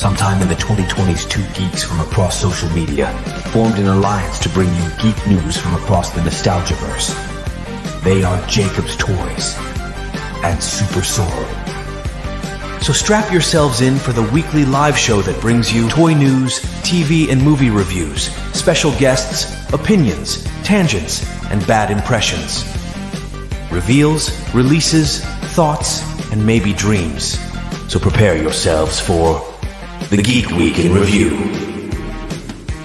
Sometime in the 2020s, two geeks from across social media formed an alliance to bring you geek news from across the Nostalgiaverse. They are Jacob's Toys and SuperSorrell. So strap yourselves in for the weekly live show that brings you toy news, TV and movie reviews, special guests, opinions, tangents, and bad impressions. Reveals, releases, thoughts, and maybe dreams. So prepare yourselves for the Geek Week in Review.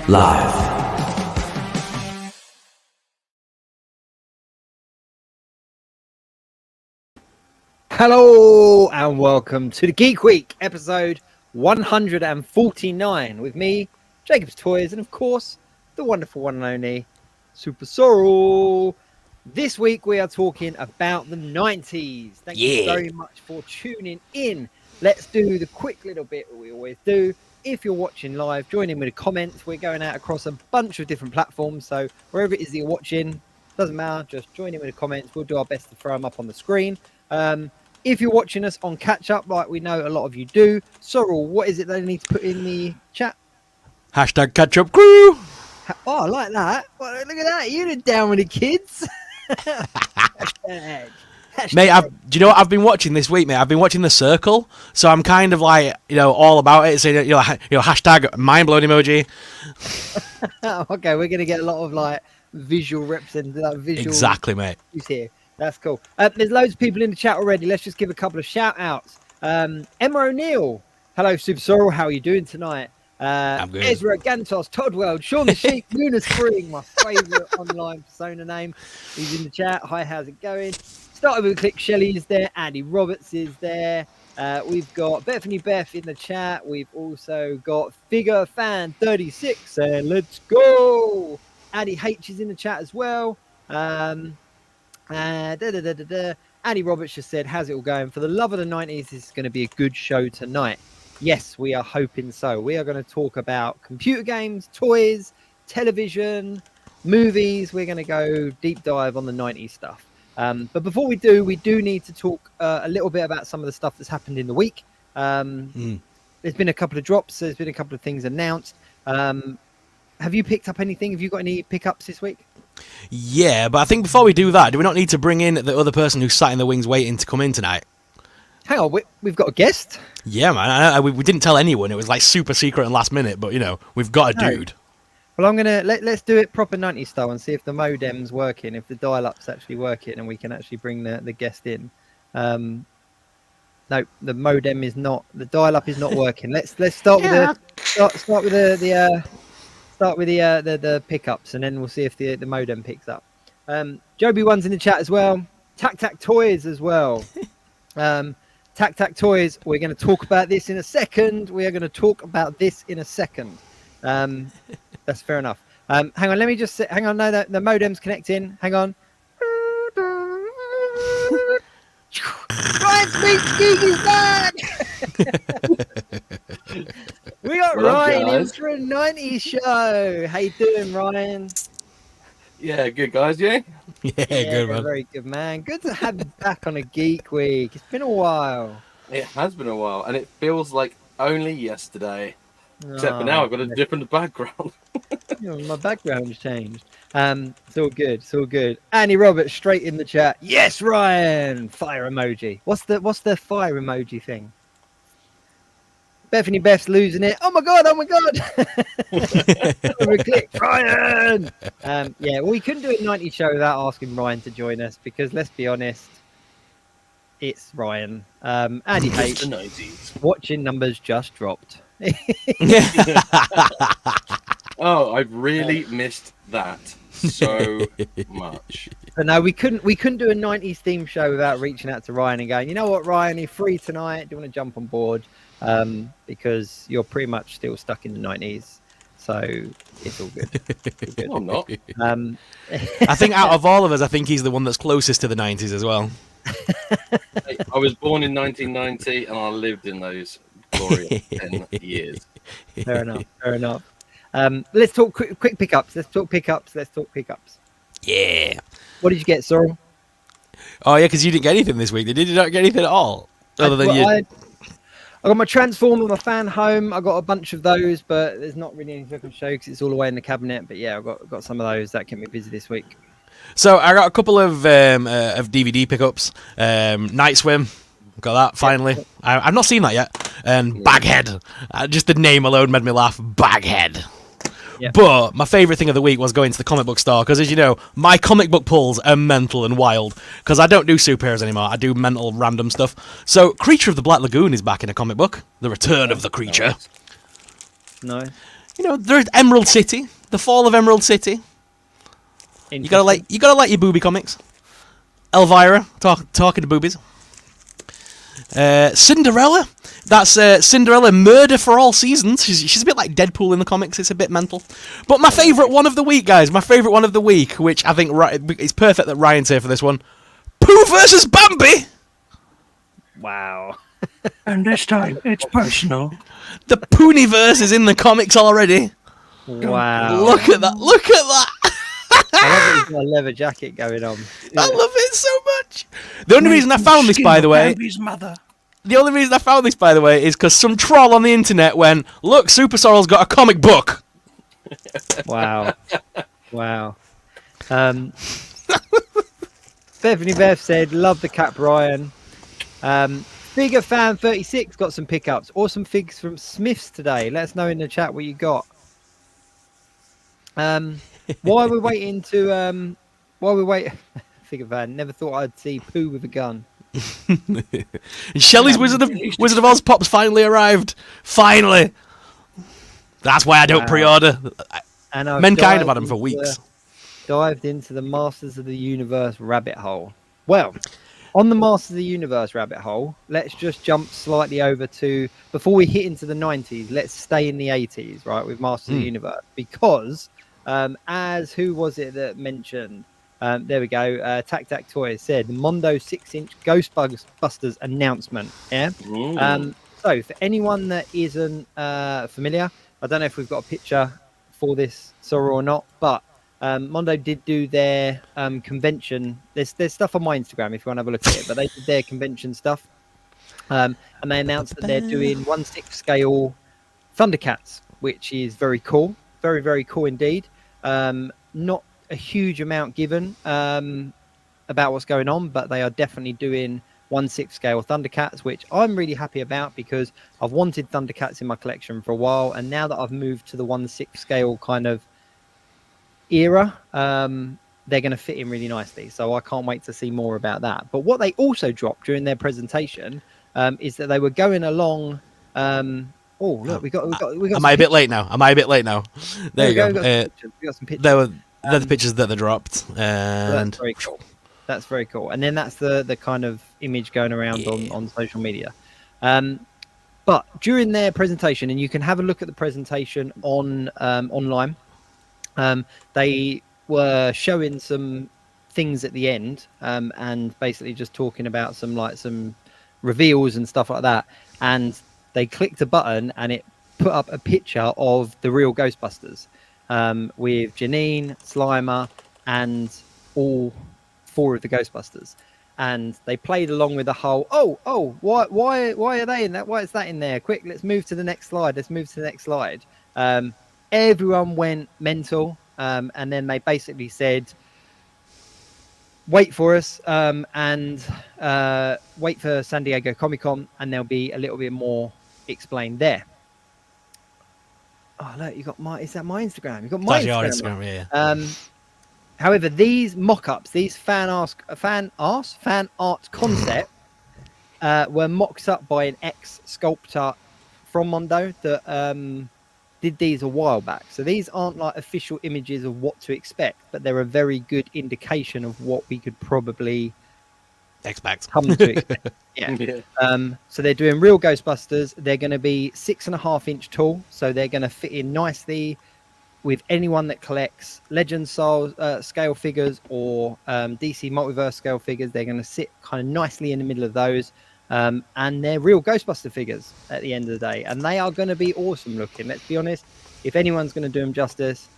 Live. Hello and welcome to the Geek Week, episode 149, with me, Jacob's Toys, and of course, the wonderful one and only SuperSorrell. This week we are talking about the 90s. Thank you very much for tuning in. Let's do the quick little bit that we always do. If you're watching live, join in with the comments. We're going out across a bunch of different platforms, so wherever it is that you're watching, doesn't matter, just join in with the comments. We'll do our best to throw them up on the screen. If you're watching us on catch-up, like we know a lot of you do, Sorrel, what is it they need to put in the chat? Hashtag catch-up crew. Oh, I like that. Well, look at that. You're down with the kids. Hashtag. Mate, do you know what I've been watching this week, mate? I've been watching The Circle, so I'm kind of like, all about it. So, hashtag mind-blown emoji. Okay, we're going to get a lot of, like, visual representation. Visual exactly, mate. Here. That's cool. There's loads of people in the chat already. Let's just give a couple of shout-outs. Emma O'Neill. Hello, SuperSorrell. How are you doing tonight? I'm good. Ezra Gantos, Todd Weld, Sean the Sheep, Luna Spring, my favourite online persona name. He's in the chat. Hi, how's it going? Started with a click. Shelley is there. Andy Roberts is there. We've got Bethany Beth in the chat. We've also got Figure Fan 36 saying, let's go. Addy H is in the chat as well. Andy Roberts just said, how's it all going? For the love of the 90s, this is going to be a good show tonight. Yes, we are hoping so. We are going to talk about computer games, toys, television, movies. We're going to go deep dive on the 90s stuff. But before we do need to talk a little bit about some of the stuff that's happened in the week. There's been a couple of drops. There's been a couple of things announced. Have you picked up anything? Have you got any pickups this week? Yeah, but I think before we do that, do we not need to bring in the other person who's sat in the wings waiting to come in tonight? Hang on, we've got a guest? Yeah, man. We didn't tell anyone. It was like super secret and last minute, but, we've got a dude. Well, I'm going to... Let's do it proper 90s style and see if the modem's working, if the dial-up's actually working, and we can actually bring the guest in. No, the modem is not... The dial-up is not working. Let's start with the pickups, and then we'll see if the modem picks up. Joby One's in the chat as well. Tac Toys as well. Tac Toys, we're going to talk about this in a second. That's fair enough. Hang on, let me just say, hang on, no, the modem's connecting. Hang on. Ryan Speaks Geek is back! We got Ryan in for a 90s show. How you doing, Ryan? Yeah, good guys, yeah? Yeah, good, man. Very good, man. Good to have you back on a Geek Week. It's been a while. It has been a while, and it feels like only yesterday. Except for now, I've got a different background. My background's changed. It's all good. It's all good. Andy Roberts straight in the chat. Yes, Ryan. Fire emoji. What's the fire emoji thing? Bethany Beth's losing it. Oh my god! Click, Ryan. Yeah, well, we couldn't do a 90s show without asking Ryan to join us because let's be honest, it's Ryan. Andy H. The 90s. Watching numbers just dropped. Oh, I've really missed that so much. But no, we couldn't do a 90s theme show without reaching out to Ryan and going, you know what, Ryan, you're free tonight. Do you want to jump on board? Because you're pretty much still stuck in the 90s. So it's all good. No, I'm not. I think out of all of us, I think he's the one that's closest to the 90s as well. I was born in 1990 and I lived in those glorious 10 years. Fair enough. Let's talk quick pickups. Let's talk pickups. Yeah. What did you get, Sorrel? Oh, yeah, because you didn't get anything this week. Did you not get anything at all? Other than you... I got my Transformer, my Fan Home. I got a bunch of those, but there's not really anything I can show because it's all away in the cabinet. But yeah, I've got some of those that kept me busy this week. So I got a couple of DVD pickups. Night Swim, got that finally. I've not seen that yet. And Baghead, just the name alone made me laugh. Baghead. Yeah. But my favourite thing of the week was going to the comic book store because, as you know, my comic book pulls are mental and wild because I don't do superheroes anymore. I do mental random stuff. So Creature of the Black Lagoon is back in a comic book. The Return of the Creature. No. You know, there's Emerald City. The Fall of Emerald City. You gotta like your booby comics. Elvira talking to boobies. Cinderella. That's Cinderella Murder for All Seasons. She's a bit like Deadpool in the comics. It's a bit mental. But my favourite one of the week, guys. My favourite one of the week, which I think it's perfect that Ryan's here for this one. Pooh versus Bambi. Wow. And this time, it's personal. The Pooniverse is in the comics already. Wow. Look at that. Look at that. I love that he's got a leather jacket going on. I love it so much. The only reason I found this, by the way, Mother. the only reason I found this, by the way, is because some troll on the internet went, "Look, SuperSorrell's got a comic book." Wow. Wow. Bethany Beth said, love the Cap Ryan. Figure Fan 36 got some pickups. Awesome figs from Smiths today. Let us know in the chat what you got. While we're waiting to Figure Fan, never thought I'd see Pooh with a gun. Shelley's Wizard of Oz Pop's finally arrived. Finally. That's why I don't pre-order. And I've Mankind have dived had them for into weeks. dived into the Masters of the Universe rabbit hole. Well, on the Masters of the Universe rabbit hole, let's just jump slightly over to, before we hit into the 90s, let's stay in the 80s, right, with Masters of the Universe. Because, as who was it that mentioned? There we go. Tac Tac Toys said the Mondo 6-inch Ghostbusters announcement. Yeah. So for anyone that isn't familiar, I don't know if we've got a picture for this Sorrow or not, but Mondo did do their convention. There's stuff on my Instagram if you want to have a look at it, but they did their convention stuff, and they announced that they're doing 1/6 scale Thundercats, which is very cool, very very cool indeed. Not a huge amount given about what's going on, but they are definitely doing 1/6 scale Thundercats, which I'm really happy about because I've wanted Thundercats in my collection for a while, and now that I've moved to the 1/6 scale kind of era, they're going to fit in really nicely. So I can't wait to see more about that. But what they also dropped during their presentation is that they were going along. Oh, look, we got. Am I a bit late now? There you go. We got some pictures. They're the pictures that they dropped, and that's very cool. That's very cool. And then that's the kind of image going around on social media. But during their presentation, and you can have a look at the presentation on online, they were showing some things at the end, and basically just talking about some reveals and stuff like that. And they clicked a button and it put up a picture of the real Ghostbusters, with Janine, Slimer, and all 4 of the Ghostbusters. And they played along with the whole, why are they in that? Why is that in there? Quick, let's move to the next slide. Everyone went mental, and then they basically said, wait for us, and wait for San Diego Comic-Con, and there'll be a little bit more explained there. Oh, look, is that my Instagram? You got my Instagram. Yeah. However, these mock-ups, these fan art concept, were mocked up by an ex-sculptor from Mondo that did these a while back. So these aren't like official images of what to expect, but they're a very good indication of what we could probably come to expect. Yeah. So they're doing real Ghostbusters. They're going to be 6.5-inch tall, so they're going to fit in nicely with anyone that collects Legends scale figures or DC Multiverse scale figures. They're going to sit kind of nicely in the middle of those. And they're real Ghostbuster figures at the end of the day. And they are going to be awesome looking. Let's be honest. If anyone's going to do them justice,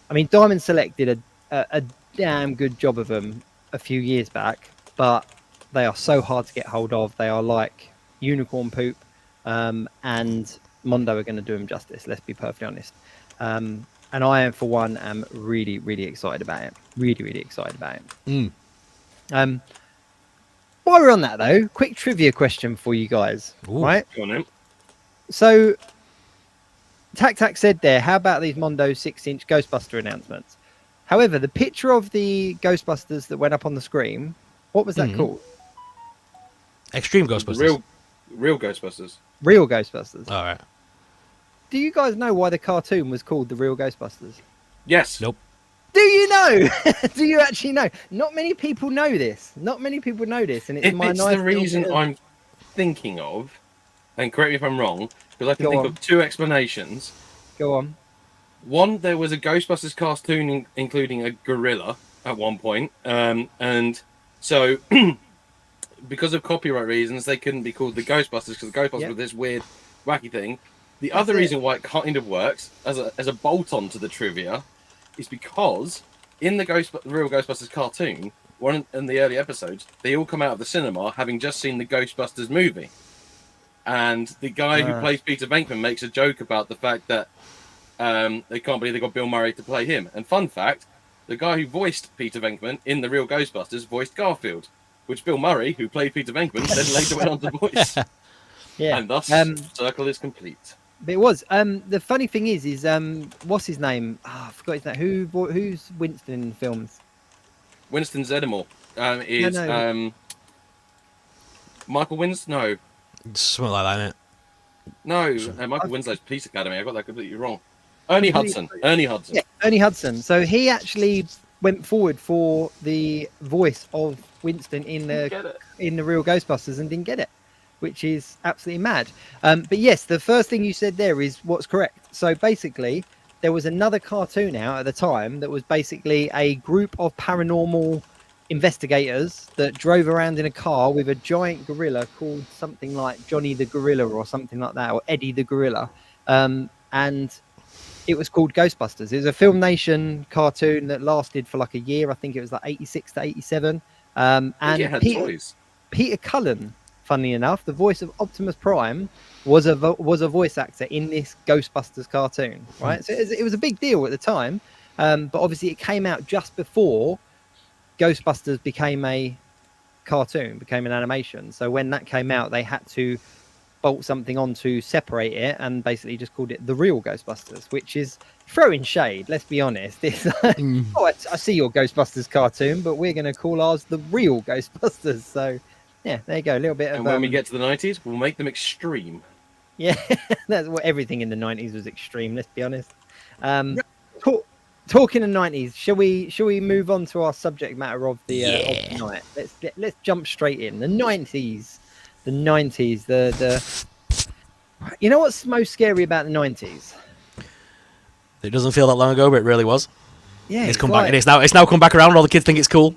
I mean, Diamond Select did a damn good job of them a few years back, but they are so hard to get hold of. They are like unicorn poop. and Mondo are going to do him justice. Let's be perfectly honest. And I, for one, am really, really excited about it. Really, really excited about it. While we're on that, though, quick trivia question for you guys. Ooh. Right? Go on, then. So, Tac said there, how about these Mondo 6-inch Ghostbuster announcements? However, the picture of the Ghostbusters that went up on the screen, what was that called? Extreme Ghostbusters. Real Ghostbusters. Real Ghostbusters. All right. Do you guys know why the cartoon was called The Real Ghostbusters? Yes. Nope. Do you know? Do you actually know? Not many people know this. Not many people know this, and it's If my it's nice the reason I'm thinking of, and correct me if I'm wrong, because I can Go think on. of two explanations. Go on. One, there was a Ghostbusters cartoon including a gorilla at one point, and so because of copyright reasons, they couldn't be called the Ghostbusters because the Ghostbusters Yep. were this weird, wacky thing. The That's other it. reason why it kind of works as a bolt-on to the trivia is because in the Real Ghostbusters cartoon, one in the early episodes, they all come out of the cinema having just seen the Ghostbusters movie, and the guy who plays Peter Venkman makes a joke about the fact that they can't believe they got Bill Murray to play him. And fun fact, the guy who voiced Peter Venkman in the Real Ghostbusters voiced Garfield, which Bill Murray, who played Peter Venkman, then later went on to voice. Yeah. And thus, circle is complete. But it was. The funny thing is what's his name? I forgot his name. Who's Winston in the films? Winston Zeddemore is No. Michael Winston. No, Something like that, innit? no, Michael Winslow's Police Academy. I got that completely wrong. Ernie Hudson. Yeah, Ernie Hudson. So he actually went forward for the voice of Winston in the Real Ghostbusters and didn't get it, which is absolutely mad. But yes, the first thing you said there is what's correct. So basically, there was another cartoon out at the time that was basically a group of paranormal investigators that drove around in a car with a giant gorilla called something like Johnny the Gorilla or something like that, or Eddie the Gorilla. And it was called Ghostbusters. It was a Film Nation cartoon that lasted for like a year. I think it was like 86 to 87. And it had toys. Peter Cullen, funnily enough, the voice of Optimus Prime, was a voice actor in this Ghostbusters cartoon, right? So it was a big deal at the time, but obviously it came out just before Ghostbusters became a cartoon, became an animation. So when that came out, they had to bolt something on to separate it, and basically just called it The Real Ghostbusters, which is throwing shade. Let's be honest. It's like, I see your Ghostbusters cartoon, but we're going to call ours The Real Ghostbusters. So yeah, there you go. A little bit of. And when we get to the 90s, we'll make them extreme. Yeah, that's what everything in the 90s was extreme. Let's be honest. Talking the 90s, shall we move on to our subject matter of the night? Let's jump straight in. The 90s. The 90s. The you know what's most scary about the 90s? It doesn't feel that long ago, but it really was. Yeah, It's come back. It's now come back around. All the kids think it's cool.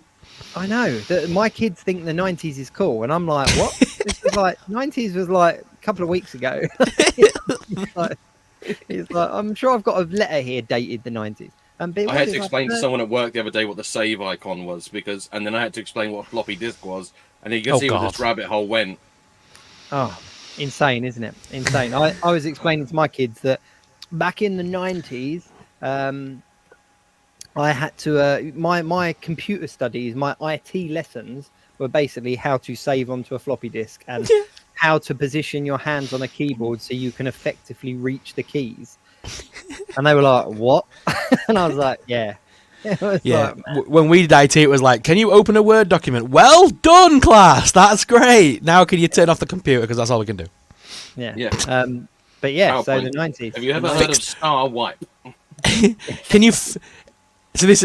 I know. My kids think the 90s is cool, and I'm like, what? This was like 90s was like a couple of weeks ago. It's like I'm sure I've got a letter here dated the 90s. I had to explain to someone at work the other day what the save icon was, and then I had to explain what a floppy disk was, and you can see where this rabbit hole went. Oh, insane, isn't it? Insane. I was explaining to my kids that back in the 90s, I had to my computer studies, my IT lessons were basically how to save onto a floppy disk and how to position your hands on a keyboard so you can effectively reach the keys. And they were like, "What?" And I was like, "Yeah." Yeah. When we did IT, it was like, "Can you open a Word document?" Well done, class. That's great. Now can you turn off the computer because that's all we can do. Yeah. Yeah. But yeah, PowerPoint. so the 90s. Have you ever heard of Star Wipe? Can you? So this.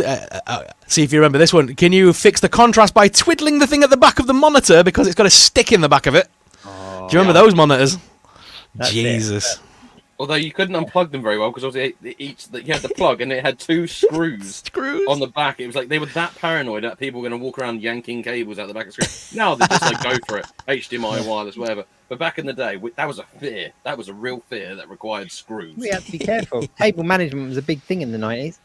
See if you remember this one. Can you fix the contrast by twiddling the thing at the back of the monitor because it's got a stick in the back of it? Do you remember those monitors? That's Jesus. Although you couldn't unplug them very well because obviously you had the plug and it had two screws on the back. It was like they were that paranoid that people were going to walk around yanking cables out the back of the screen. Now they're just like, go for it, HDMI, wireless, whatever. But back in the day, that was a fear. That was a real fear that required screws. We had to be careful. Cable management was a big thing in the 90s.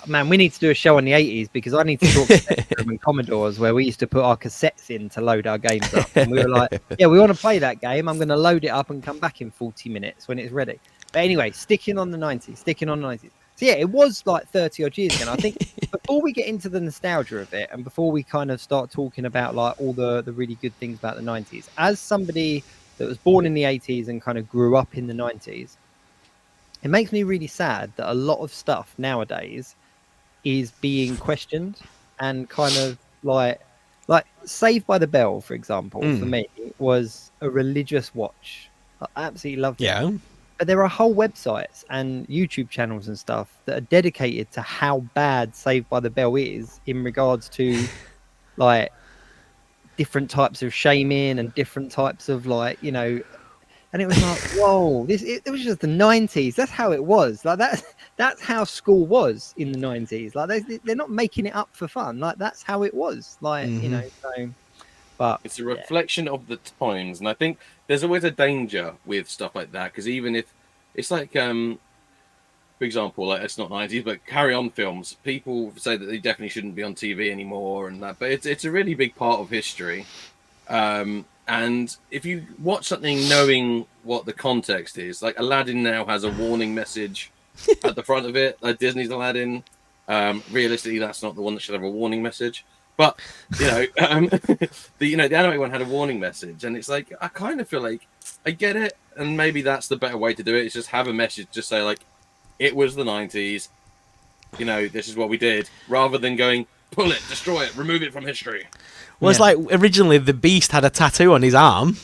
man, we need to do a show on the 80s because I need to talk Spectrum and Commodores where we used to put our cassettes in to load our games up. And we were like, yeah, we want to play that game. I'm going to load it up and come back in 40 minutes when it's ready. But anyway, sticking on the 90s. So yeah, it was like 30 odd years ago. And I think before we get into the nostalgia of it and before we kind of start talking about like all the really good things about the 90s, as somebody that was born in the 80s and kind of grew up in the 90s, it makes me really sad that a lot of stuff nowadays is being questioned and kind of like Saved by the Bell, for example, for me was a religious watch. I absolutely loved it. Yeah. But there are whole websites and YouTube channels and stuff that are dedicated to how bad Saved by the Bell is in regards to like different types of shaming and different types of like, you know, and it was like, whoa, it was just the 90s. That's how it was. Like that's how school was in the 90s. Like they're not making it up for fun. Like that's how it was. Like, you know, so but it's a reflection of the times, and I think there's always a danger with stuff like that because even if it's like for example, like it's not 90s, but Carry On films, people say that they definitely shouldn't be on TV anymore and that, but it's a really big part of history. And if you watch something knowing what the context is, like Aladdin now has a warning message at the front of it, like Disney's Aladdin. Realistically, that's not the one that should have a warning message. But you know, the anime one had a warning message, and it's like I kind of feel like I get it, and maybe that's the better way to do it. Is just have a message, just say like, it was the 90s. You know, this is what we did, rather than going pull it, destroy it, remove it from history. Well, it's like originally the Beast had a tattoo on his arm.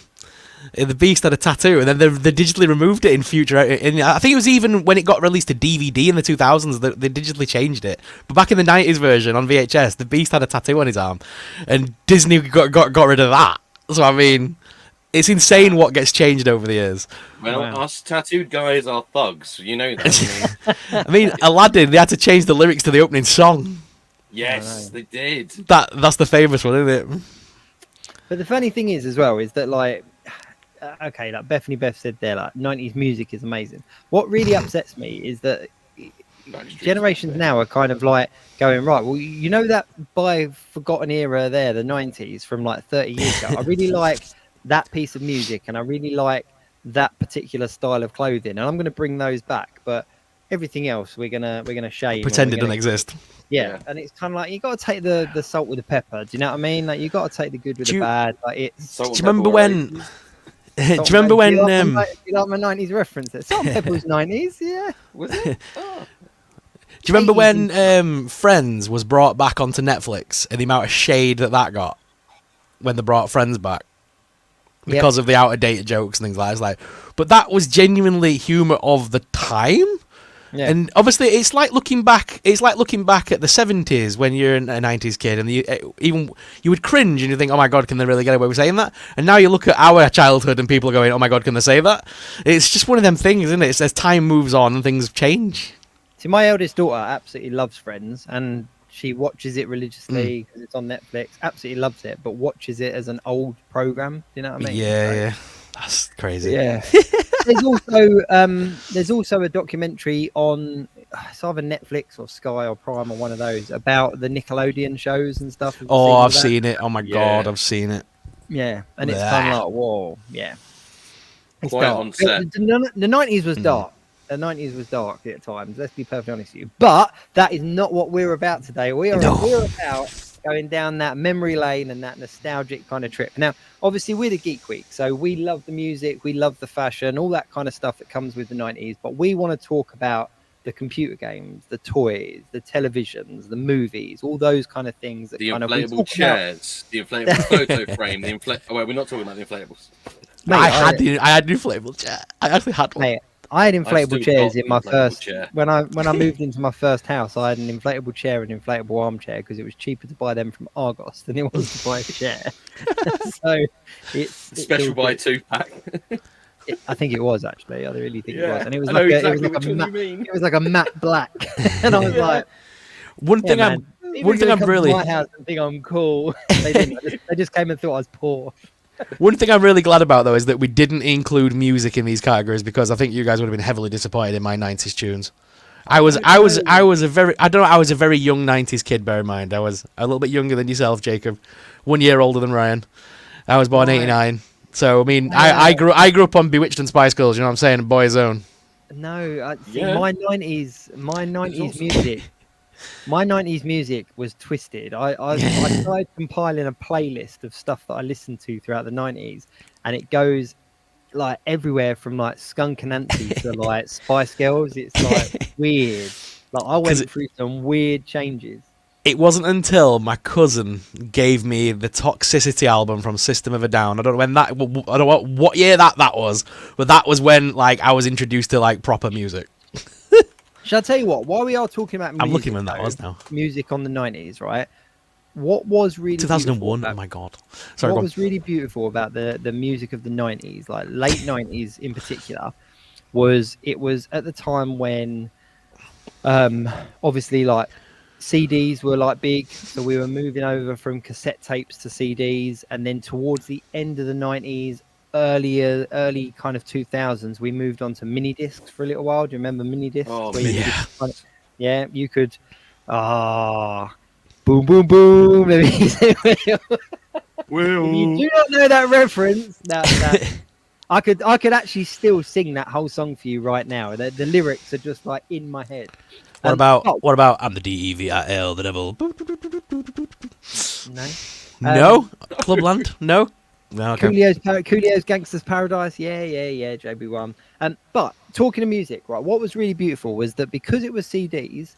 The Beast had a tattoo, and then they digitally removed it in future. I think it was even when it got released to DVD in the 2000s, they digitally changed it. But back in the 90s version on VHS, the Beast had a tattoo on his arm, and Disney got rid of that. So I mean, it's insane what gets changed over the years. Well, us tattooed guys are thugs. You know that. I mean, Aladdin, they had to change the lyrics to the opening song. Yes, they did. That's the famous one, isn't it? But the funny thing is, as well, is that like, okay, like Beth said there, like 90s music is amazing. What really upsets me is that generations now are kind of like going, right, well, you know that by forgotten era there, the 90s from like 30 years ago, I really like that piece of music and I really like that particular style of clothing, and I'm going to bring those back. But everything else, we're gonna shame, pretend it doesn't exist. Yeah, and it's kind of like you got to take the salt with the pepper. Do you know what I mean? Like you got to take the good with the bad. Like it's. Do you remember when? Do you remember when? You like my 90s reference? Salt and Pepper was 90s, yeah. Was it? Oh. Do you remember when Friends was brought back onto Netflix and the amount of shade that got when they brought Friends back because of the out of date jokes and things like that? It's like, but that was genuinely humor of the time. Yeah. And obviously, it's like looking back. It's like looking back at the 70s when you're a 90s kid, and you would cringe and you think, "Oh my god, can they really get away with saying that?" And now you look at our childhood and people are going, "Oh my god, can they say that?" It's just one of them things, isn't it? It's as time moves on and things change. See, my eldest daughter absolutely loves Friends, and she watches it religiously because it's on Netflix. Absolutely loves it, but watches it as an old program. You know what I mean? Yeah. That's crazy. Yeah. There's also a documentary on it's either Netflix or Sky or Prime or one of those about the Nickelodeon shows and stuff. Oh, I've seen it. Oh my god, I've seen it. Yeah, and it's kind of like, whoa, yeah. It's quite dark. on set. The 90s was dark. The 90s was dark at times. Let's be perfectly honest with you. But that is not what we're about today. We're about going down that memory lane and that nostalgic kind of trip. Now, obviously, we're the Geek Week, so we love the music, we love the fashion, all that kind of stuff that comes with the 90s. But we want to talk about the computer games, the toys, the televisions, the movies, all those kind of things. That the kind inflatable chairs, the inflatable photo frame, we're not talking about the inflatables. Mate, I had an inflatable chair. I actually had one. Mate, I had inflatable chairs in my first chair. When I moved into my first house. I had an inflatable chair and inflatable armchair because it was cheaper to buy them from Argos than it was to buy a chair. So it's special buy 2-pack. I think it was actually. I really think it was, and it was it was like a matte black, and I was like, one thing I'm really to my house and think I'm cool. They didn't. They just came and thought I was poor. One thing I'm really glad about, though, is that we didn't include music in these categories because I think you guys would have been heavily disappointed in my 90s tunes. I was a very young 90s kid, bear in mind. I was a little bit younger than yourself, Jacob. 1 year older than Ryan. I was born 89. So I mean, I grew up on Bewitched and Spice Girls, you know what I'm saying, and Boyzone. No, see, Yeah. my 90s awesome. music. My 90s music was twisted. I tried compiling a playlist of stuff that I listened to throughout the 90s, and it goes like everywhere from like Skunk Anansie to like Spice Girls. It's like weird. Like I went through some weird changes. It wasn't until my cousin gave me the Toxicity album from System of a Down. I don't know what year that was, but that was when like I was introduced to like proper music. Shall I tell you what? While we are talking about music, I'm looking when that was now. Music on the 90s, right? What was really 2001. beautiful Oh my god. Sorry. what Go on. was really beautiful about the music of the 90s, like late 90s in particular, was it was at the time when obviously like CDs were like big, so we were moving over from cassette tapes to CDs, and then towards the end of the 90s, early kind of 2000s, we moved on to mini discs for a little while. Do you remember mini discs? Oh, Where you yeah. could kind of- yeah, you could boom boom boom. If you do not know that reference, that I could actually still sing that whole song for you right now. The lyrics are just like in my head. What Oh, about I'm the DEVIL, the devil? no. No? Clubland? No? No, okay. Coolio's Gangster's Paradise. Yeah, JB1. But talking of music, right, what was really beautiful was that because it was CDs,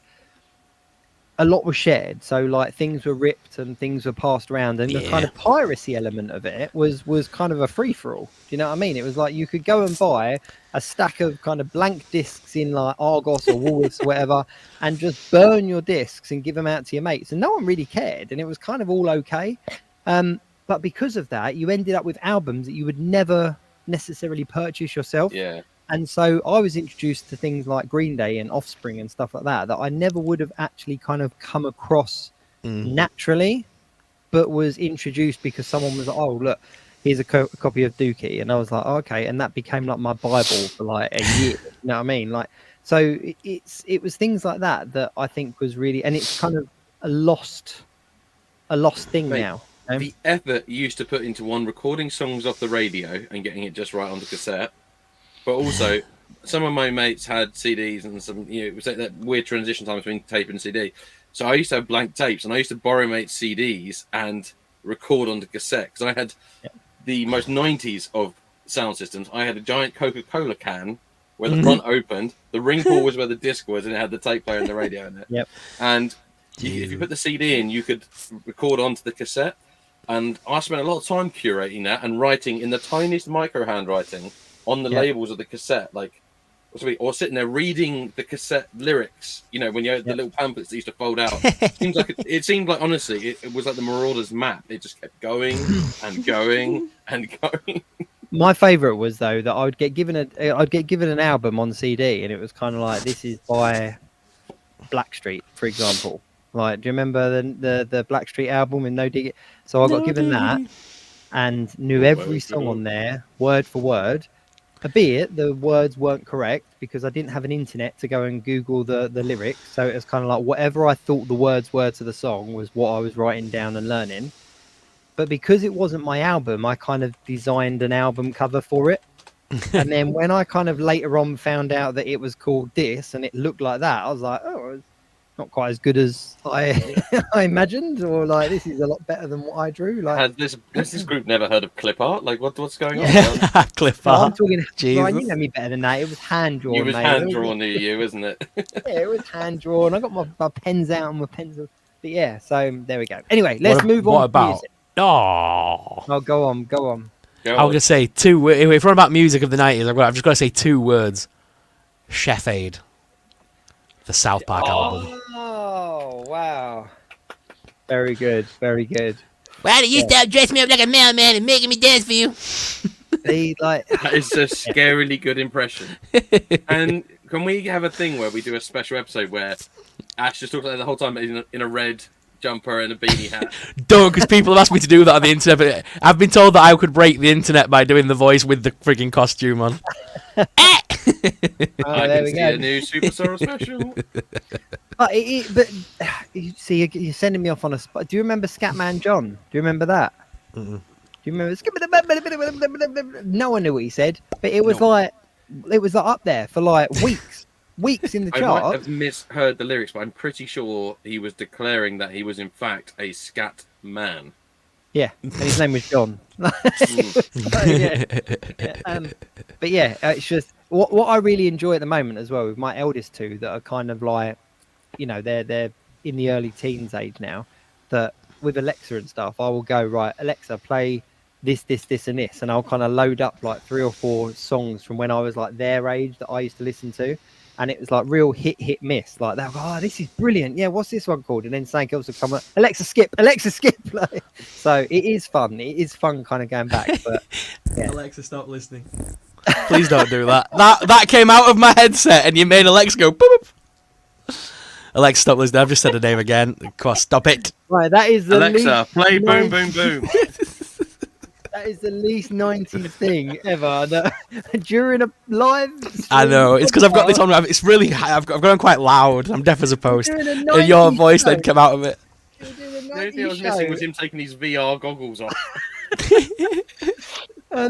a lot was shared. So like things were ripped and things were passed around, and the kind of piracy element of it was kind of a free for all. Do you know what I mean? It was like you could go and buy a stack of kind of blank discs in like Argos or Woolworths or whatever, and just burn your discs and give them out to your mates, and no one really cared, and it was kind of all okay. But because of that, you ended up with albums that you would never necessarily purchase yourself. Yeah. And so I was introduced to things like Green Day and Offspring and stuff like that I never would have actually kind of come across naturally, but was introduced because someone was like, oh, look, here's a copy of Dookie. And I was like, oh, okay. And that became like my Bible for like a year. You know what I mean? Like, so it was things like that I think was really, and it's kind of a lost thing Mate, now. The effort you used to put into recording songs off the radio and getting it just right onto cassette, but also some of my mates had CDs and some, it was like that weird transition time between tape and CD. So I used to have blank tapes, and I used to borrow mates' CDs and record onto cassette, because I had the most 90s of sound systems. I had a giant Coca-Cola can where the front opened, the ring pull was where the disc was, and it had the tape player and the radio in it. Yep. And if you put the CD in, you could record onto the cassette. And I spent a lot of time curating that and writing in the tiniest micro handwriting on the labels of the cassette, or sitting there reading the cassette lyrics. When you had the little pamphlets that used to fold out. It seemed like honestly, it was like the Marauders map. It just kept going and going and going. My favorite was though that I'd get given an album on CD, and it was kind of like, this is by Blackstreet, for example. Like, do you remember the Blackstreet album with No Dig? So I got given that and knew every song on there, word for word. Albeit the words weren't correct because I didn't have an internet to go and Google the lyrics. So it was kind of like whatever I thought the words were to the song was what I was writing down and learning. But because it wasn't my album, I kind of designed an album cover for it. And then when I kind of later on found out that it was called this and it looked like that, I was like, oh, it's not quite as good as I imagined, or like this is a lot better than what I drew. Like, Has this group never heard of clip art? Like, what's going on? Cliff I'm Art. talking, Jesus. Ryan, you know me better than that. It was hand drawn. You was mate. hand drawn near you, isn't it? Yeah, it was hand drawn. I got my pens out and my pencil. But yeah, so there we go. Anyway, let's move on. What to about? music. Oh, Go on. I'm gonna say two. If we're on about music of the 90s, I've just got to say two words: Chef Aid, the South Park album. Oh wow! Very good. Why do you stop dressing me up like a mailman and making me dance for you? That is a scarily good impression. And can we have a thing where we do a special episode where Ash just talks like the whole time in a red jumper and a beanie hat? Don't, because people have asked me to do that on the internet, but I've been told that I could break the internet by doing the voice with the freaking costume on. I there can we see go. a new SuperSorrell special. But you see, you're sending me off on a spot. Do you remember Scatman John? Do you remember that? Mm-mm. Do you remember? No one knew what he said, but it was No. like up there for like weeks in the I might chart. have misheard the lyrics, but I'm pretty sure he was declaring that he was in fact a scat man. Yeah, and his name was John. Mm. So, yeah. But yeah, it's just what I really enjoy at the moment as well with my eldest two that are kind of like, they're in the early teens age now. That with Alexa and stuff, I will go, right, Alexa, play this, and this, and I'll kind of load up like 3 or 4 songs from when I was like their age that I used to listen to. And it was like real hit, miss. Like they'll go, oh, this is brilliant. Yeah, what's this one called? And then something else will come up. Alexa, skip. Like, so it is fun. It is fun kind of going back. But yeah. Alexa, stop listening. Please don't do that. That came out of my headset and you made Alexa go boop. Alexa, stop listening. I've just said her name again. Of course, stop it. Right, that is the Alexa, least play Boom Boom Boom. That is the least 90s thing ever. That, during a live stream, I know. It's because I've got this on. It's really high. I've gone quite loud. I'm deaf as a post. During a And your 90s voice show. then come out of it. You're doing a The only thing I 90s was missing show. was him taking his VR goggles off. a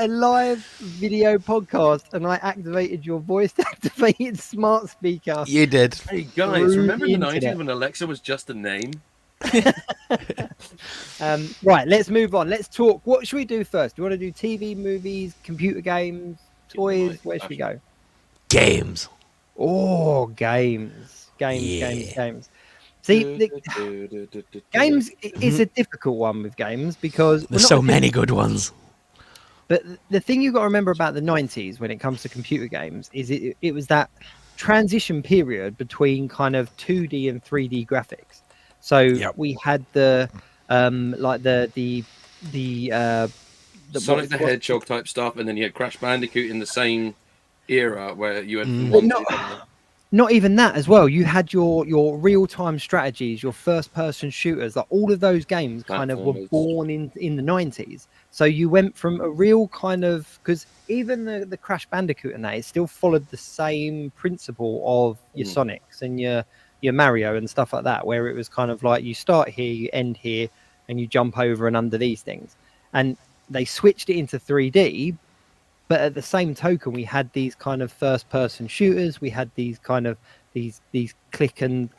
live video podcast, and I activated your voice activated smart speaker. You did. Hey guys, Through remember the in the 90s internet. when Alexa was just a name? Right, let's move on. Let's talk. What should we do first? Do you want to do TV, movies, computer games, toys? Where should we go? Games. Oh, games. See, games is a difficult one with games because There's so many good ones. But the thing you've got to remember about the 90s when it comes to computer games is it was that transition period between kind of 2D and 3D graphics. So we had the like the Sonic the Hedgehog type stuff, and then you had Crash Bandicoot in the same era where you had But one, not even that as well. You had your real-time strategies, your first-person shooters, like all of those games kind of were Platformers. born in the 90s. So you went from a real kind of, because even the Crash Bandicoot and that, it still followed the same principle of your Sonics and your Mario and stuff like that, where it was kind of like you start here, you end here, and you jump over and under these things. And they switched it into 3D, but at the same token, we had these kind of first-person shooters. We had these kind of these click and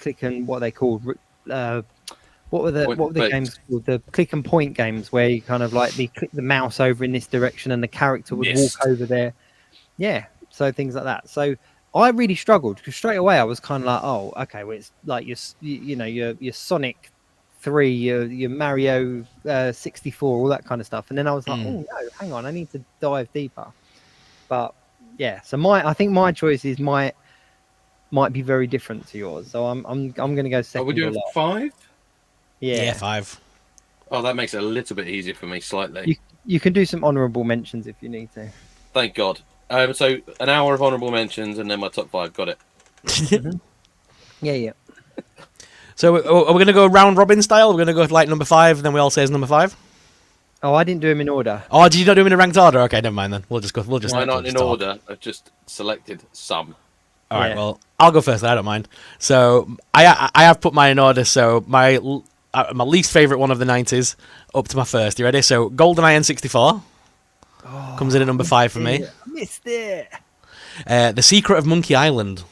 what are they called? What were the games called? The click and point games, where you kind of like click the mouse over in this direction and the character would walk over there. Yeah, so things like that. So I really struggled because straight away I was kind of like, oh, okay, well it's like your Sonic 3, your Mario 64, all that kind of stuff. And then I was like, oh no, hang on, I need to dive deeper. But yeah, so I think my choices might be very different to yours. So I'm going to go second. Are we doing 5? Yeah, 5. Oh, that makes it a little bit easier for me, slightly. You can do some honourable mentions if you need to. Thank God. So an hour of honourable mentions and then my top 5. Got it. Yeah. So are we going to go round robin style? We're going to go with like number 5, and then we all say it's number 5. Oh, I didn't do them in order. Oh, did you not do them in a ranked order? Okay, never mind then. We'll just go. Why not in order? I've just selected some. All right. Well, I'll go first. I don't mind. So I have put mine in order. So my least favorite one of the 90s up to my first. You ready? So GoldenEye N64 comes in at number 5 for me. I missed it. The Secret of Monkey Island.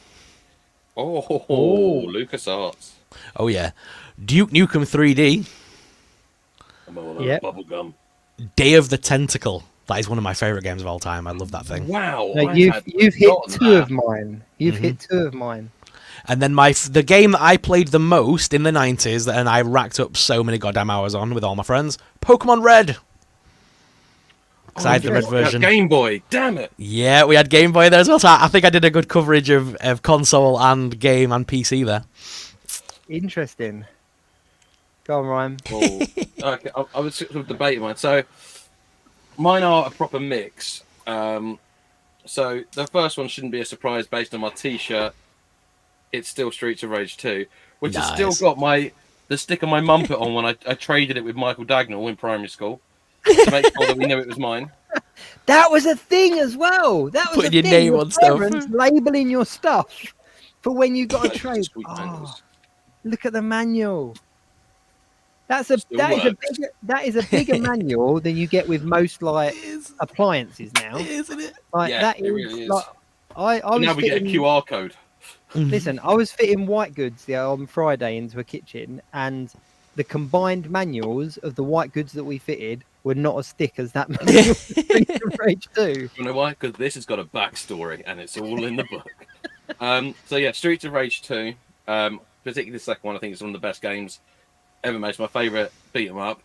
Oh, LucasArts. Oh yeah. Duke Nukem 3D. I'm all over bubblegum. Day of the Tentacle. That is one of my favorite games of all time. I love that thing. Wow. No, you've hit 2 of mine. You've hit 2 of mine. And then the game that I played the most in the 90s, and I racked up so many goddamn hours on with all my friends, Pokemon Red. I had the red version. Game Boy, damn it. Yeah, we had Game Boy there as well. So I think I did a good coverage of console and game and PC there. Interesting. Go on, Ryan. Oh, okay, I was sort of debating mine. So mine are a proper mix. So the first one shouldn't be a surprise based on my T-shirt. It's still Streets of Rage 2, which has still got the sticker my mum put on when I traded it with Michael Dagnall in primary school to make sure that we knew it was mine. That was a thing as well. That was Putting a your thing. name Your on stuff. parents labeling your stuff for when you got a Those trade. sweet Oh, manuals. look at the manual. Still works. That is a bigger manual than you get with most like It is, appliances now. isn't it? Like Yeah, that it is really like is. I But was now we get a fitting. QR code. Listen, I was fitting white goods on Friday into a kitchen, and the combined manuals of the white goods that we fitted were not as thick as that manual for Streets of Rage 2. You know why? Because this has got a backstory and it's all in the book. So yeah, Streets of Rage 2, particularly the second one, I think it's one of the best games ever made. It's my favourite beat 'em up.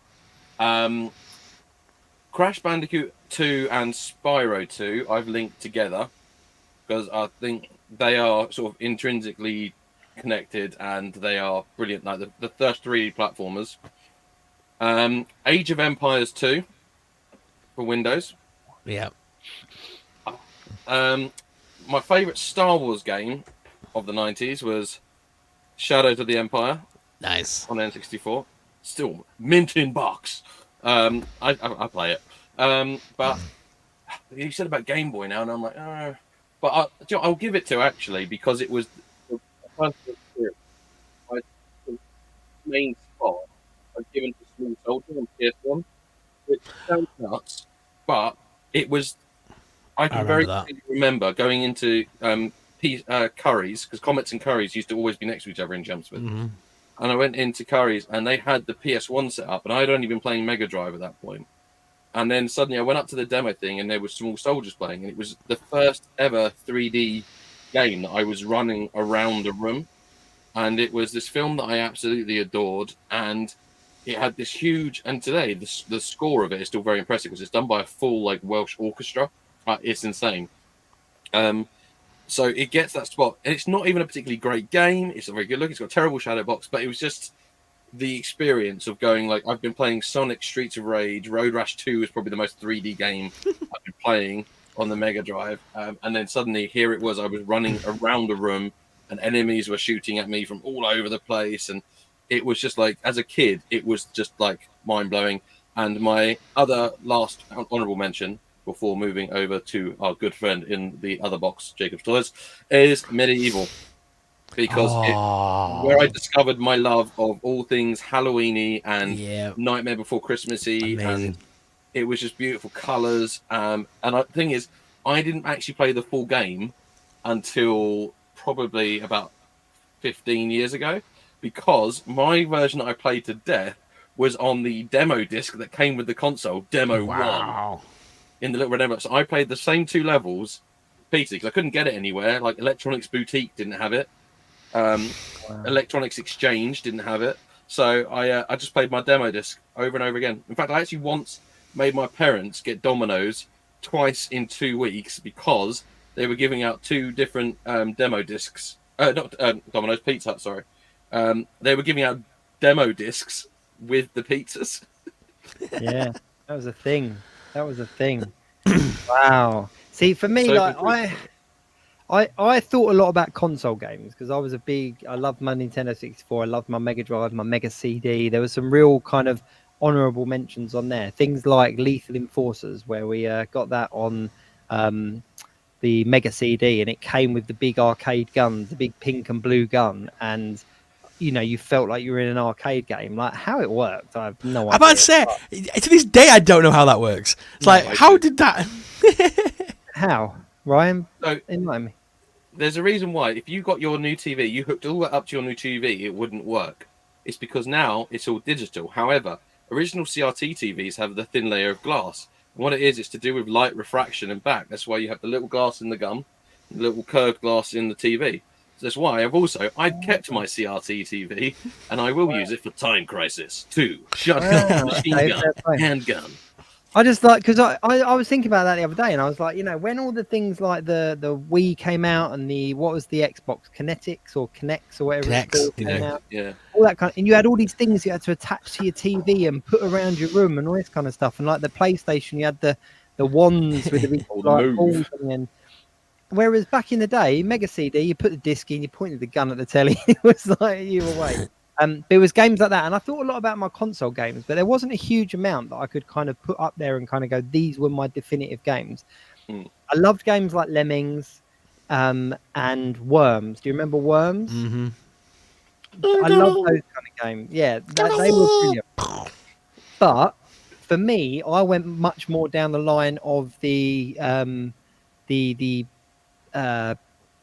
Crash Bandicoot 2 and Spyro 2 I've linked together because I think they are sort of intrinsically connected and they are brilliant. Like the first 3D platformers. Age of Empires 2 for Windows. Yeah. My favourite Star Wars game of the 90s was Shadows of the Empire Nice. on N64. Still mint in box. I play it. But you said about Game Boy now, and I'm like, oh. But I'll give it to actually because it was the first experience. The main spot I've given to Small Soldier on PS1, which sounds nuts, but it was. I can very clearly remember going into Curry's because Comets and Curry's used to always be next to each other in Jumpsford. Mm-hmm. And I went into Curry's and they had the PS1 set up, and I had only been playing Mega Drive at that point. And then suddenly I went up to the demo thing and there were Small Soldiers playing, and it was the first ever 3D game that I was running around a room. And it was this film that I absolutely adored, and it had this huge. And today the score of it is still very impressive because it's done by a full like Welsh orchestra. It's insane. So it gets that spot, and it's not even a particularly great game. It's a very good look. It's got a terrible shadow box, but it was just the experience of going like I've been playing Sonic, Streets of Rage, Road Rash 2 is probably the most 3D game I've been playing on the Mega Drive, and then suddenly here it was. I was running around a room, and enemies were shooting at me from all over the place, and it was just like as a kid, it was just like mind blowing. And my other last honourable mention before moving over to our good friend in the other box, Jacob's Toys, is Medieval. Because where I discovered my love of all things Halloweeny and Nightmare Before Christmassy, and it was just beautiful colours. And the thing is, I didn't actually play the full game until probably about 15 years ago, because my version that I played to death was on the demo disc that came with the console, Demo 1. In the little red envelope. So I played the same 2 levels repeatedly because I couldn't get it anywhere. Like Electronics Boutique didn't have it. Electronics Exchange didn't have it. So I just played my demo disc over and over again. In fact, I actually once made my parents get Domino's twice in 2 weeks because they were giving out 2 different demo discs. Not Domino's, Pizza Hut, sorry. They were giving out demo discs with the pizzas. Yeah, that was a thing. That was a thing. Wow. See, for me, like I thought a lot about console games because I loved my Nintendo 64, I loved my Mega Drive, my Mega CD. There was some real kind of honourable mentions on there. Things like Lethal Enforcers, where we got that on the Mega CD, and it came with the big arcade guns, the big pink and blue gun, and you felt like you were in an arcade game. Like how it worked, I have no idea. I'm about to say, to this day, I don't know how that works. It's like, how did that? How, Ryan? So, enlighten me. There's a reason why. If you got your new TV, you hooked all that up to your new TV, it wouldn't work. It's because now it's all digital. However, original CRT TVs have the thin layer of glass. And what it is, it's to do with light refraction and back. That's why you have the little glass in the gum, the little curved glass in the TV. That's why I've kept my CRT TV, and I will use it for Time Crisis 2, Shotgun, Machine Gun, Handgun. I just like, because I was thinking about that the other day, and I was like, when all the things like the Wii came out, and what was the Xbox Kinetics or Kinects or whatever it's called came out, all that kind of, and you had all these things you had to attach to your TV and put around your room and all this kind of stuff, and like the PlayStation, you had the wands with the big like, balls and whereas back in the day, Mega CD, you put the disc in, you pointed the gun at the telly, it was like you were away. There was games like that, and I thought a lot about my console games, but there wasn't a huge amount that I could kind of put up there and kind of go, these were my definitive games. I loved games like Lemmings and Worms. Do you remember Worms? Mm-hmm. I love those kind of games. Yeah, they were brilliant. But for me, I went much more down the line of the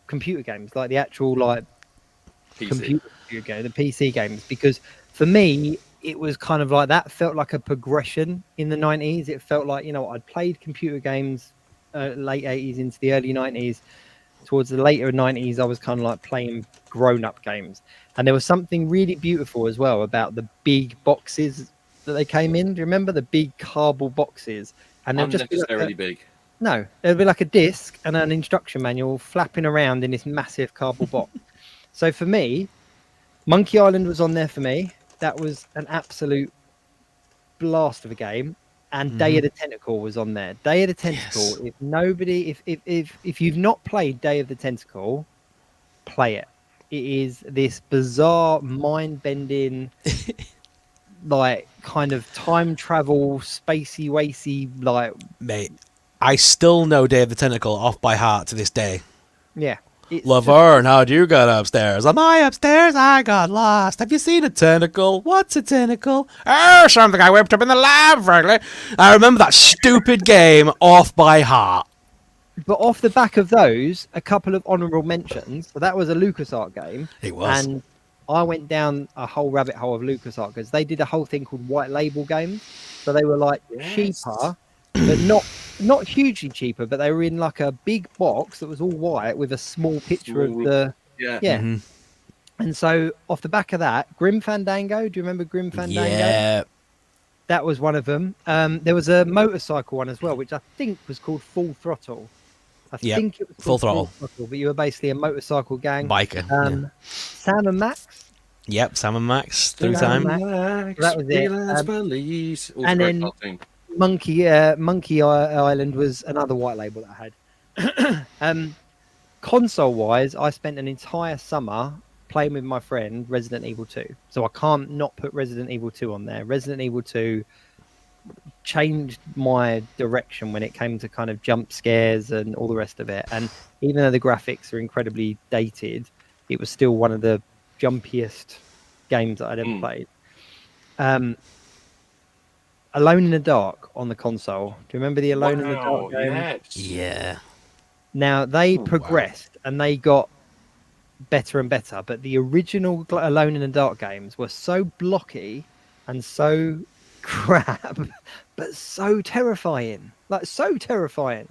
computer games, like the actual PC. computer game, the PC games, because for me it was kind of like that felt like a progression in the 90s. It felt like, I'd played computer games late 80s into the early 90s. Towards the later 90s I was kind of like playing grown-up games, and there was something really beautiful as well about the big boxes that they came in. Do you remember the big cardboard boxes? And they'll just Unnecessarily big. No, it'll be like a disc and an instruction manual flapping around in this massive cardboard box. So for me, Monkey Island was on there for me. That was an absolute blast of a game. And Day of the Tentacle was on there. Day of the Tentacle. Yes. If you've not played Day of the Tentacle, play it. It is this bizarre, mind-bending, like kind of time travel, spacey, wacy, like. Mate, I still know Day of the Tentacle off by heart to this day. Yeah. Laverne, how'd you get upstairs? Am I upstairs? I got lost. Have you seen a tentacle? What's a tentacle? Oh, something I whipped up in the lab, frankly. I remember that stupid game off by heart. But off the back of those, a couple of honourable mentions. So that was a LucasArts game. It was. And I went down a whole rabbit hole of LucasArts because they did a whole thing called white label games. So they were like cheaper, but not hugely cheaper, but they were in like a big box that was all white with a small picture of the Mm-hmm. And so off the back of that, Grim Fandango. Do you remember Grim Fandango? Yeah. That was one of them. There was a motorcycle one as well, which I think was called Full Throttle. I think it was Full called Throttle. But you were basically a motorcycle gang. Biker. Sam and Max. Yep, Sam and Max through Sam time. and That was it. And then cartoon. Monkey Island was another white label that I had. Console wise, I spent an entire summer playing with my friend Resident Evil 2. So I can't not put Resident Evil 2 on there. Resident Evil 2 changed my direction when it came to kind of jump scares and all the rest of it. And even though the graphics are incredibly dated, it was still one of the jumpiest games that I'd ever played. Alone in the Dark on the console. Do you remember the Alone in the Dark game? Yes. Yeah. Now they progressed and they got better and better, but the original Alone in the Dark games were so blocky and so crap, but so terrifying. Like so terrifying.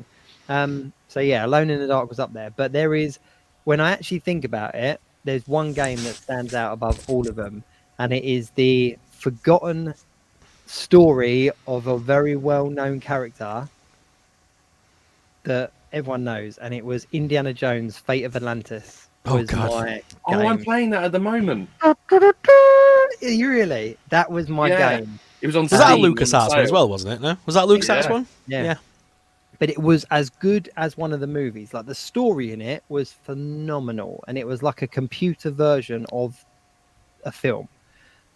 So yeah, Alone in the Dark was up there. But there is, when I actually think about it, there's one game that stands out above all of them, and it is the forgotten story of a very well-known character that everyone knows, and it was Indiana Jones Fate of Atlantis. Oh, was God. my Oh, I'm game. playing that at the moment. You really? That was my game. It was on. Was that a Steam LucasArts on one as sale. well, wasn't it? No? Was that a LucasArts Yeah. one? Yeah. But it was as good as one of the movies. Like the story in it was phenomenal, and it was like a computer version of a film.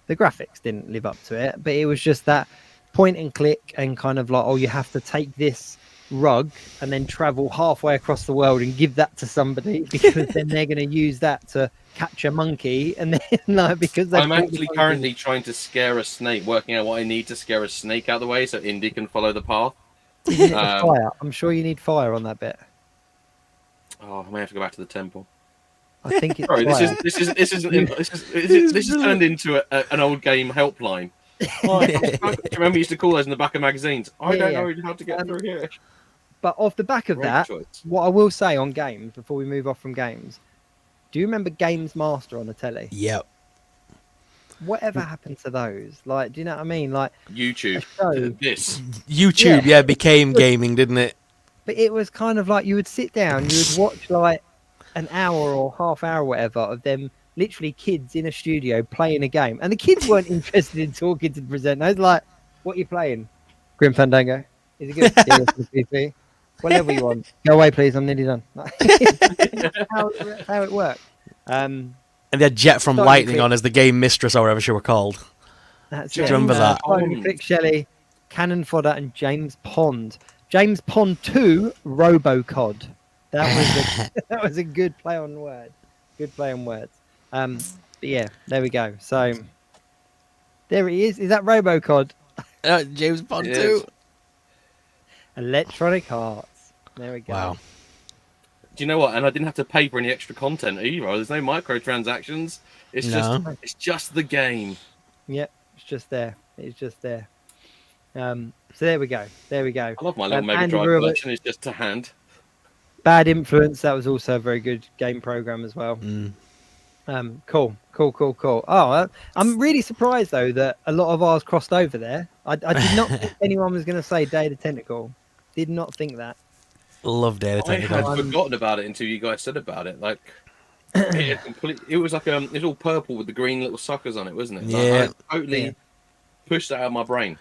The graphics didn't live up to it, but it was just that point and click and kind of like, oh, you have to take this rug and then travel halfway across the world and give that to somebody because then they're going to use that to catch a monkey, and then like because I'm actually currently trying to scare a snake, working out what I need to scare a snake out of the way so Indy can follow the path. fire. I'm sure you need fire on that bit. Oh, I may have to go back to the temple. I think it's Sorry, fire. this is turned into an old game helpline. Remember, we used to call those in the back of magazines. I don't know how to get through here. But off the back of Great that, choice. what I will say on games before we move off from games, do you remember Games Master on the telly? Yep. Whatever happened to those? Like, do you know what I mean? Like YouTube. a show. This. YouTube, yeah, became gaming, didn't it? But it was kind of like you would sit down, you would watch like an hour or half hour, whatever, of them literally kids in a studio playing a game, and the kids weren't interested in talking to the presenter. I was like, "What are you playing? Grim Fandango? Is it good? Yeah, it's PC. Whatever you want. Go away, please. I'm nearly done." That's how it worked. And they had Jet from Starting Lightning clip. on as the game mistress or whatever she were called. That's Do you it. remember that? Starting Click Shelley, Cannon Fodder, and James Pond. James Pond 2, Robocod. That was a good play on words. Good play on words. But yeah, there we go. So there he is. Is that Robocod? James Bond It too. is. Electronic Arts. There we go. Wow. Do you know what? And I didn't have to pay for any extra content either. There's no microtransactions. It's just the game. Yep, it's just there. It's just there. So there we go. There we go. I love my little Mega Andy Drive Rubin, collection. It's just to hand. Bad Influence. That was also a very good game program as well. Cool. Oh, I'm really surprised though that a lot of ours crossed over there. I did not think anyone was going to say Day of the Tentacle. Did not think that. Love Day of the I had Tentacle. forgotten about it until you guys said about it. Like, it was like it's all purple with the green little suckers on it, wasn't it? Like, Yeah. I totally pushed that out of my brain.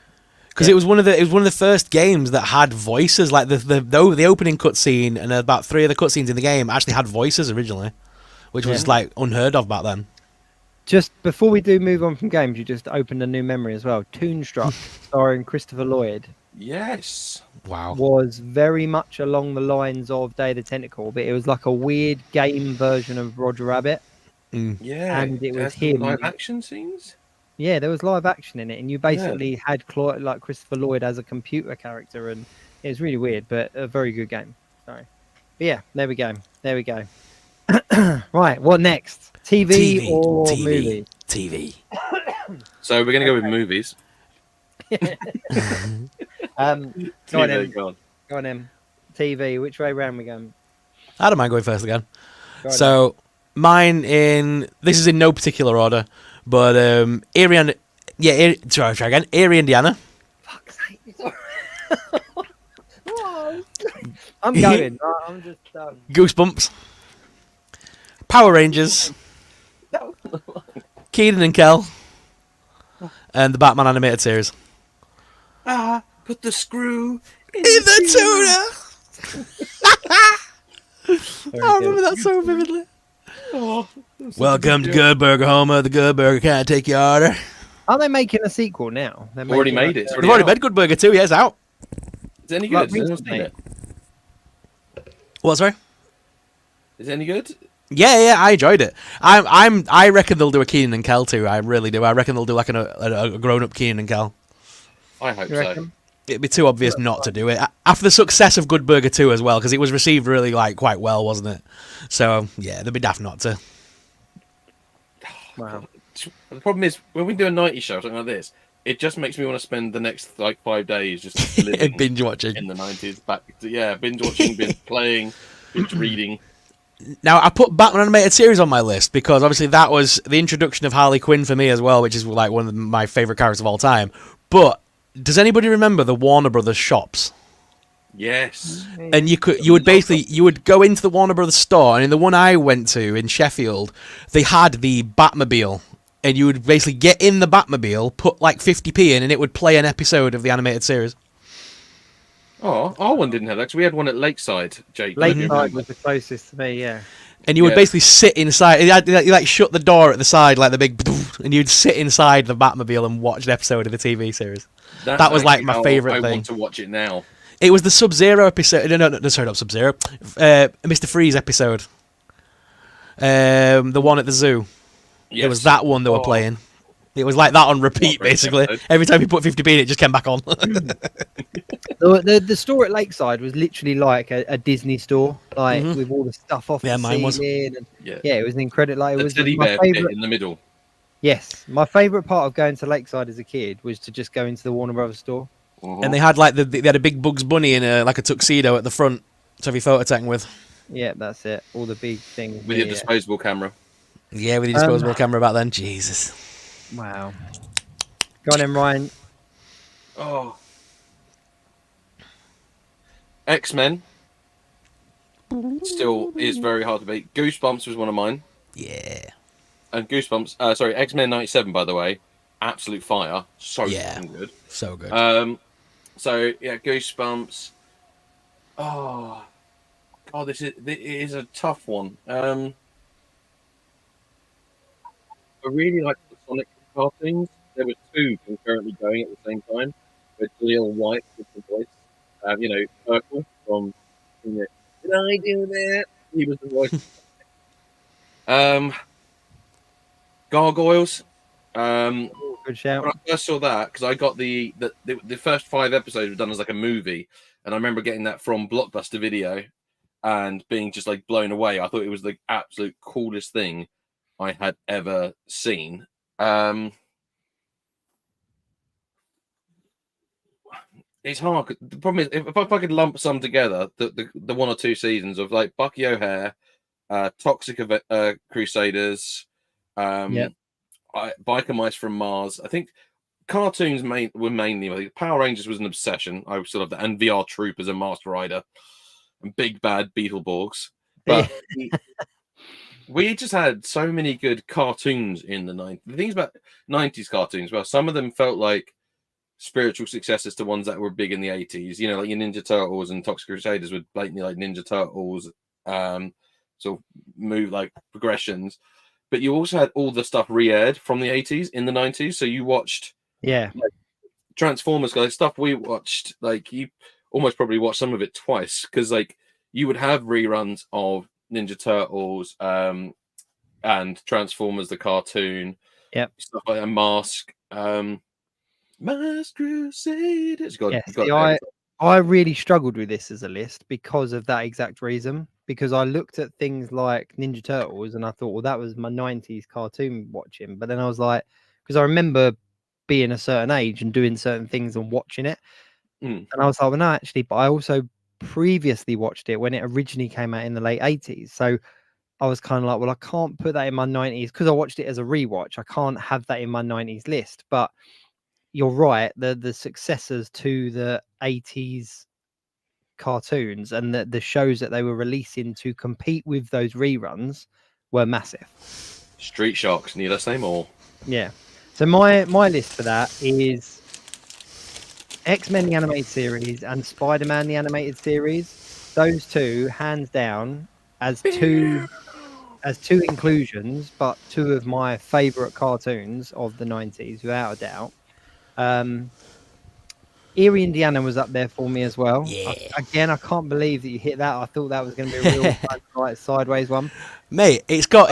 Because it was one of the first games that had voices. Like the opening cutscene and about 3 of the cutscenes in the game actually had voices originally, which was like unheard of back then. Just before we do move on from games, you just opened a new memory as well. Toonstruck, starring Christopher Lloyd, Yes. Wow. was very much along the lines of Day of the Tentacle, but it was like a weird game version of Roger Rabbit. Yeah. And it was has the him. live action scenes. Yeah, there was live action in it, and you basically had like Christopher Lloyd as a computer character, and it was really weird, but a very good game. Sorry. But yeah, there we go. There we go. Right, what next? TV or movie? TV. So we're gonna go with movies. Go on, TV, Em. go on. Go on, Em. TV. Which way round we going? I don't mind going first again. Go on, So mine this is in no particular order, but Erie, try again. Erie, Indiana. Fuck's sake. I'm going. I'm just Goosebumps. Power Rangers. Keenan and Kel. And the Batman animated series. Put the screw In the tuna. very I good. remember that so vividly. Welcome to Good Burger, Homer. The Good Burger can't take your order. Are they making a sequel now? They're Already making, made it. like, It's They've already out. made Good Burger 2. Yeah, it's out. Is it any Like good? Is recently. it? What? Sorry. Is it any good? Yeah, I enjoyed it. I reckon they'll do a Keenan and Kel too. I really do. I reckon they'll do like a grown-up Keenan and Kel. I hope You so. reckon? It'd be too obvious not to do it after the success of Good Burger 2 as well, because it was received really quite well, wasn't it? So yeah, they'd be daft not to. Wow. The problem is when we do a 90's show or something like this, it just makes me want to spend the next 5 days just living Binge watching. in the 90's. Binge watching, binge playing, binge reading. Now, I put Batman animated series on my list because obviously that was the introduction of Harley Quinn for me as well, which is like one of my favourite characters of all time. But does anybody remember the Warner Brothers shops? Yes. And you would go into the Warner Brothers store, and in the one I went to in Sheffield, they had the Batmobile, and you would basically get in the Batmobile, put like 50p in, and it would play an episode of the animated series. Oh, our one didn't have that. 'Cause we had one at Lakeside, Jake. Lakeside was the closest to me, yeah. And you would Yeah. basically sit inside. You like shut the door at the side, like the big, and you'd sit inside the Batmobile and watch an episode of the TV series. That's That was, like, actually my how favourite I thing. want to watch it now. It was the Sub-Zero episode. No, sorry, not Sub-Zero. Mr. Freeze episode. The one at the zoo. Yes. It was that one they were playing. It was like that on repeat, What a great basically. episode. Every time you put 50p in, it just came back on. The store at Lakeside was literally like a Disney store, like with all the stuff off Yeah, the mine was. ceiling. And, Yeah. yeah, it was an incredible. Like, it The was teddy my bear bit favorite. in the middle. Yes, my favorite part of going to Lakeside as a kid was to just go into the Warner Brothers store. And they had like they had a big Bugs Bunny in like a tuxedo at the front to have your photo taken with. Yeah, that's it. All the big things. With your disposable camera. Yeah, with your disposable camera back then. Jesus. Wow. Go on then, Ryan. Oh. X-Men still is very hard to beat. Goosebumps was one of mine. Yeah. And Goosebumps, X-Men 97, by the way, absolute fire. So fucking good. So good. So yeah, Goosebumps. Oh, God, it is a tough one. I really liked the Sonic cartoons. There were two concurrently going at the same time. With Lil White with the voice, Urkel from Did I do that? He was the voice. Um, Gargoyles. Good shout. When I first saw that, because I got the first 5 episodes were done as like a movie, and I remember getting that from Blockbuster Video and being just like blown away. I thought it was the absolute coolest thing I had ever seen. It's hard. The problem is, if I could lump some together, the 1 or 2 seasons of like Bucky O'Hare, Toxic Crusaders, Yep. Biker Mice from Mars. I think cartoons were mainly. I think Power Rangers was an obsession. I still love that, and VR Troopers and Master Rider, and Big Bad Beetleborgs. But we just had so many good cartoons in the 90s. The things about 90s cartoons, well, some of them felt like spiritual successors to ones that were big in the 80s. You know, like your Ninja Turtles and Toxic Crusaders were blatantly like Ninja Turtles, sort of move like progressions. But you also had all the stuff re-aired from the 80s in the 90s. So you watched like, Transformers, like stuff we watched, like you almost probably watched some of it twice, because like you would have reruns of Ninja Turtles and Transformers the cartoon, stuff like a Mask, Mask Crusaders. I really struggled with this as a list because of that exact reason. Because I looked at things like Ninja Turtles and I thought, well, that was my 90s cartoon watching. But then I was like, because I remember being a certain age and doing certain things and watching it. And I was like, well, no, actually, but I also previously watched it when it originally came out in the late 80s. So I was kind of like, well, I can't put that in my 90s because I watched it as a rewatch. I can't have that in my 90s list. But you're right. The successors to the 80s cartoons and the shows that they were releasing to compete with those reruns were massive. Street Sharks, need I say more? Yeah. So my list for that is X-Men the animated series and Spider-Man the animated series. Those two, hands down, as two inclusions, but two of my favorite cartoons of the 90s, without a doubt. Erie, Indiana was up there for me as well. Yeah. I can't believe that you hit that. I thought that was going to be a real like sideways one. Mate, it's got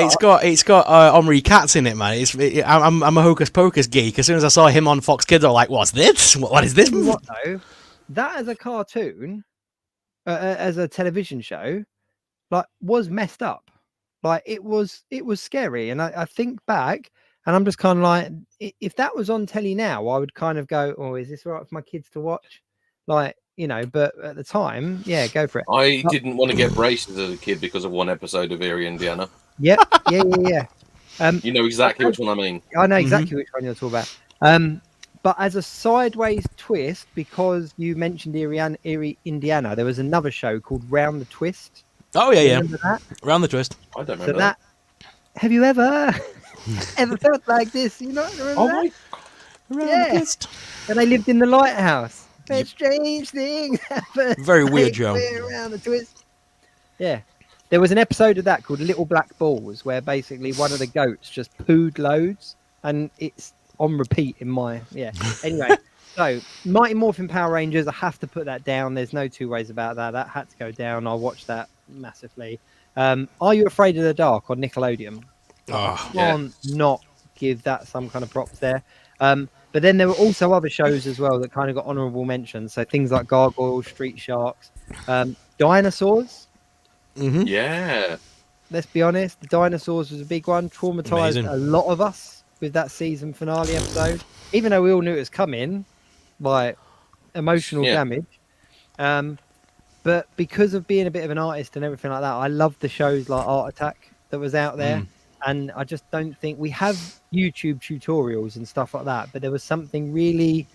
Omri Katz in it, man. I'm a Hocus Pocus geek. As soon as I saw him on Fox Kids, I was like, "What's this? What is this?" What though? That as a cartoon, as a television show, like was messed up. Like it was scary. And I think back, and I'm just kind of like, if that was on telly now, I would kind of go, "Oh, is this right for my kids to watch?" Like, you know, but at the time, yeah, go for it. I didn't want to get braces as a kid because of one episode of Erie, Indiana. Yep, yeah. You know exactly which one I mean. I know exactly which one you're talking about. But as a sideways twist, because you mentioned Erie, Indiana, there was another show called Round the Twist. Oh yeah. Remember that? Round the Twist. I don't remember that. Have you ever felt like this? You know, remember that? Round the Twist. And they lived in the lighthouse. But strange things happen. Very weird show. Around the twist. Yeah. There was an episode of that called Little Black Balls where basically one of the goats just pooed loads, and it's on repeat in my Anyway, so Mighty Morphin Power Rangers, I have to put that down. There's no two ways about that. That had to go down. I watched that massively. Are You Afraid of the Dark on Nickelodeon? I can't not give that some kind of props there. But then there were also other shows as well that kind of got honourable mentions. So things like Gargoyles, Street Sharks, Dinosaurs. Mm-hmm. Yeah. Let's be honest, the Dinosaurs was a big one. Traumatized Amazing. a lot of us with that season finale episode. Even though we all knew it was coming, like emotional damage. But because of being a bit of an artist and everything like that, I loved the shows like Art Attack that was out there. And I just don't think we have YouTube tutorials and stuff like that, but there was something really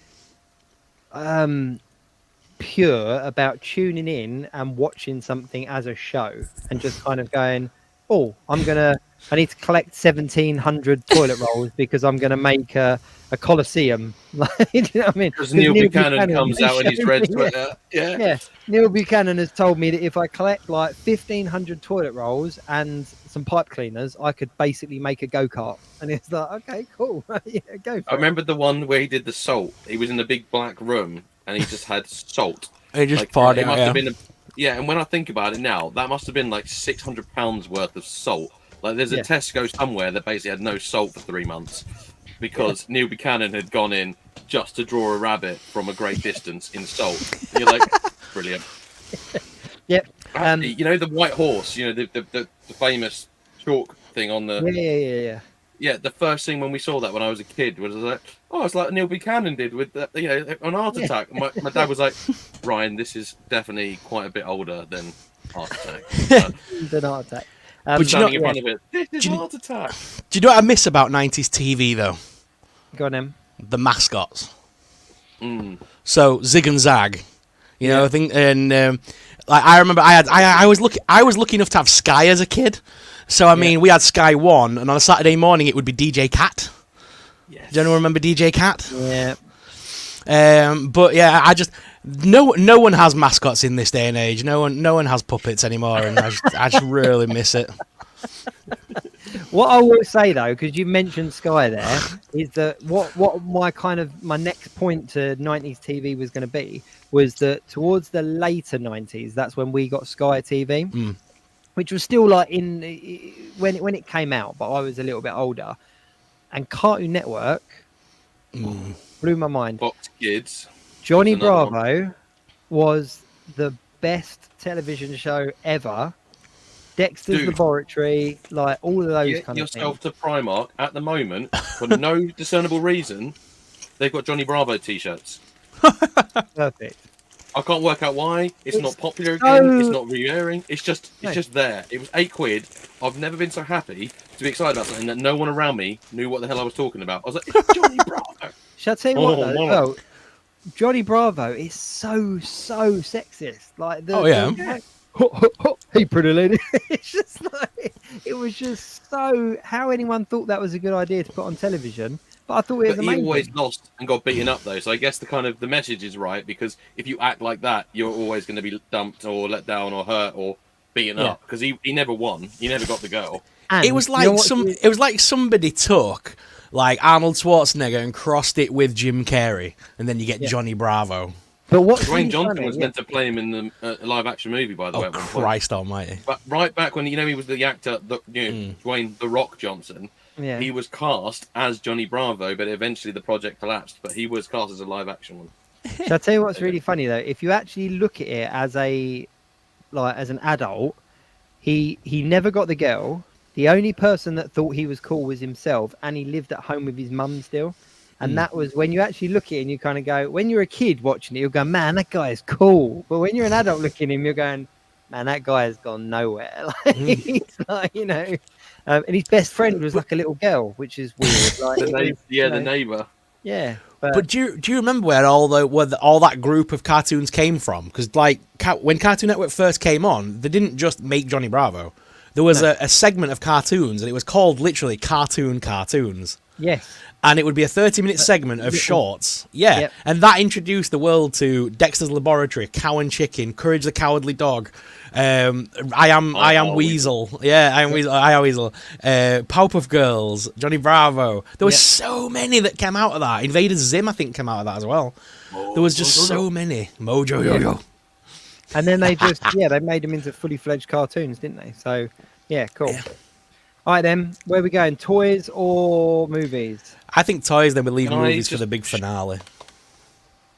pure about tuning in and watching something as a show and just kind of going, oh, I need to collect 1,700 toilet rolls because I'm going to make a Colosseum. You know what I mean? Because Neil Buchanan comes out and he's read Twitter. Yeah. Neil Buchanan has told me that if I collect like 1,500 toilet rolls and some pipe cleaners, I could basically make a go-kart. And it's like, okay, cool. Yeah, go for I remember the one where he did the salt. He was in a big black room and he just had salt. He just Like, poured it it must out, have been and when I think about it now, that must have been like £600 worth of salt. Like there's a Tesco somewhere that basically had no salt for 3 months because Neil Buchanan had gone in just to draw a rabbit from a great distance in salt. And you're like, brilliant. Yep. Actually, you know the white horse, you know the famous chalk thing on the Yeah. the first thing when we saw that when I was a kid was like, oh, it's like Neil Buchanan did with the, an heart attack. My dad was like, Ryan, this is definitely quite a bit older than heart attack. Than heart attack. But standing in front of it, this is heart attack. Do you know what I miss about 90s TV though? Go on, Em. The mascots. So Zig and Zag, you know, I think, and like I remember I was lucky enough to have Sky as a kid. So I mean, we had Sky 1, and on a Saturday morning it would be DJ Cat. Yes. Do anyone remember DJ Cat? Yeah. But yeah, I just no one has mascots in this day and age. No one has puppets anymore, and I just really miss it. What I will say though, because you mentioned Sky there, is that what my next point to 90s TV was going to be was that towards the later 90s, that's when we got Sky TV, which was still like when it came out, but I was a little bit older, and Cartoon Network blew my mind. Fox Kids. Johnny Bravo was the best television show ever. Dexter's Laboratory, like all of those kind of things. Yourself to Primark at the moment for no discernible reason. They've got Johnny Bravo t-shirts. Perfect. I can't work out why. It's not popular again. It's not re-airing. It's just there. It was £8. I've never been so happy to be excited about something that no one around me knew what the hell I was talking about. I was like, it's Johnny Bravo. Shall I tell you what though? Well, Johnny Bravo is so sexist. Like hey, pretty lady. It's just like it was just so. How anyone thought that was a good idea to put on television? But I thought it was amazing. He always lost and got beaten up though, so I guess the message is right, because if you act like that, you're always going to be dumped or let down or hurt or beaten up, because he never won. He never got the girl. And it was like somebody took like Arnold Schwarzenegger and crossed it with Jim Carrey, and then you get Johnny Bravo. But what Dwayne Johnson was meant to play him in the live-action movie, by the way. Oh, Christ almighty. But right back when, he was the actor, Dwayne The Rock Johnson, he was cast as Johnny Bravo, but eventually the project collapsed. But he was cast as a live-action one. Shall I tell you what's really funny, though? If you actually look at it as an adult, he never got the girl. The only person that thought he was cool was himself, and he lived at home with his mum still. And that was when you actually look at it and you kind of go, when you're a kid watching it, you'll go, man, that guy is cool. But when you're an adult looking at him, you're going, man, that guy has gone nowhere. Like, he's like, and his best friend was like a little girl, which is weird. Like, the neighbour. Yeah. But do you remember where all that group of cartoons came from? Because like when Cartoon Network first came on, they didn't just make Johnny Bravo. There was a segment of cartoons, and it was called literally Cartoons. Yes. And it would be a 30-minute segment of shorts. Yeah. Yep. And that introduced the world to Dexter's Laboratory, Cow and Chicken, Courage the Cowardly Dog, I Am Weasel. Yeah, I Am Weasel. Powerpuff Girls, Johnny Bravo. There was so many that came out of that. Invader Zim, I think, came out of that as well. There was just so many. Mojo Yo-Yo. And then they just, they made them into fully fledged cartoons, didn't they? So, yeah, cool. Yeah. All right, then, where are we going? Toys or movies? I think toys, then we leave movies for the big finale.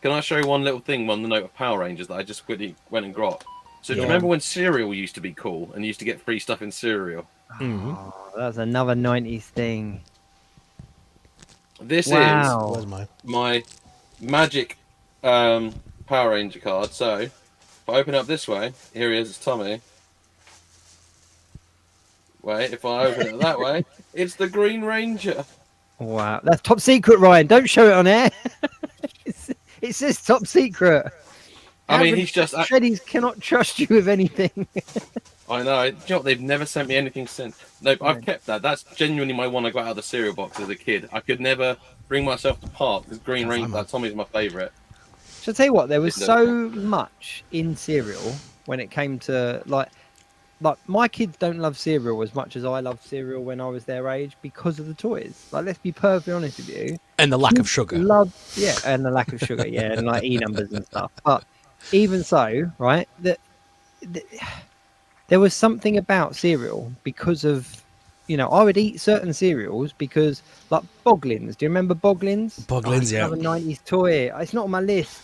Can I show you one little thing on the note of Power Rangers that I just quickly went and got? So do you remember when cereal used to be cool and you used to get free stuff in cereal? Oh, that's another 90s thing. This is my magic Power Ranger card. So if I open up this way, here he is, it's Tommy. Wait, if I open it that way, it's the Green Ranger. Wow, that's top secret, Ryan. Don't show it on air. It says top secret. I mean, he's just... Shreddies cannot trust you with anything. I know. You know what? They've never sent me anything since. No, I've kept that. That's genuinely my one I got out of the cereal box as a kid. I could never bring myself to part because Green Ranger, Tommy's my favourite. So I'll tell you what, there was so much in cereal when it came to, like... like my kids don't love cereal as much as I loved cereal when I was their age because of the toys. Like, let's be perfectly honest with you. And the lack of Kids sugar. love, yeah, and the lack of sugar, yeah, and like E numbers and stuff. But even so, right, there was something about cereal because of, I would eat certain cereals because, like Boglins. Do you remember Boglins? Boglins, yeah. Another 90s toy. It's not on my list.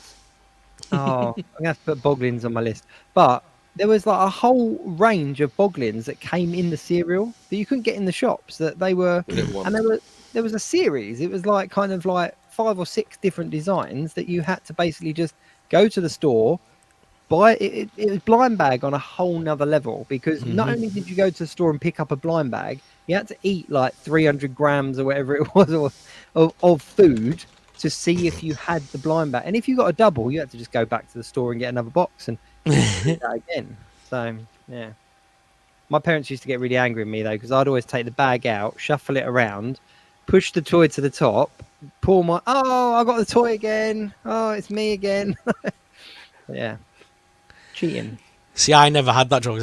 Oh, I'm gonna have to put Boglins on my list. But there was like a whole range of Boglins that came in the cereal that you couldn't get in the shops. That they were, and there was a series. It was like kind of like 5 or 6 different designs that you had to basically just go to the store, buy it. It was blind bag on a whole nother level because not only did you go to the store and pick up a blind bag, you had to eat like 300 grams or whatever it was of food to see if you had the blind bag. And if you got a double, you had to just go back to the store and get another box and do that again. So, yeah. My parents used to get really angry at me, though, because I'd always take the bag out, shuffle it around, push the toy to the top, pull I got the toy again. Oh, it's me again. Yeah. Cheating. See, I never had that trouble.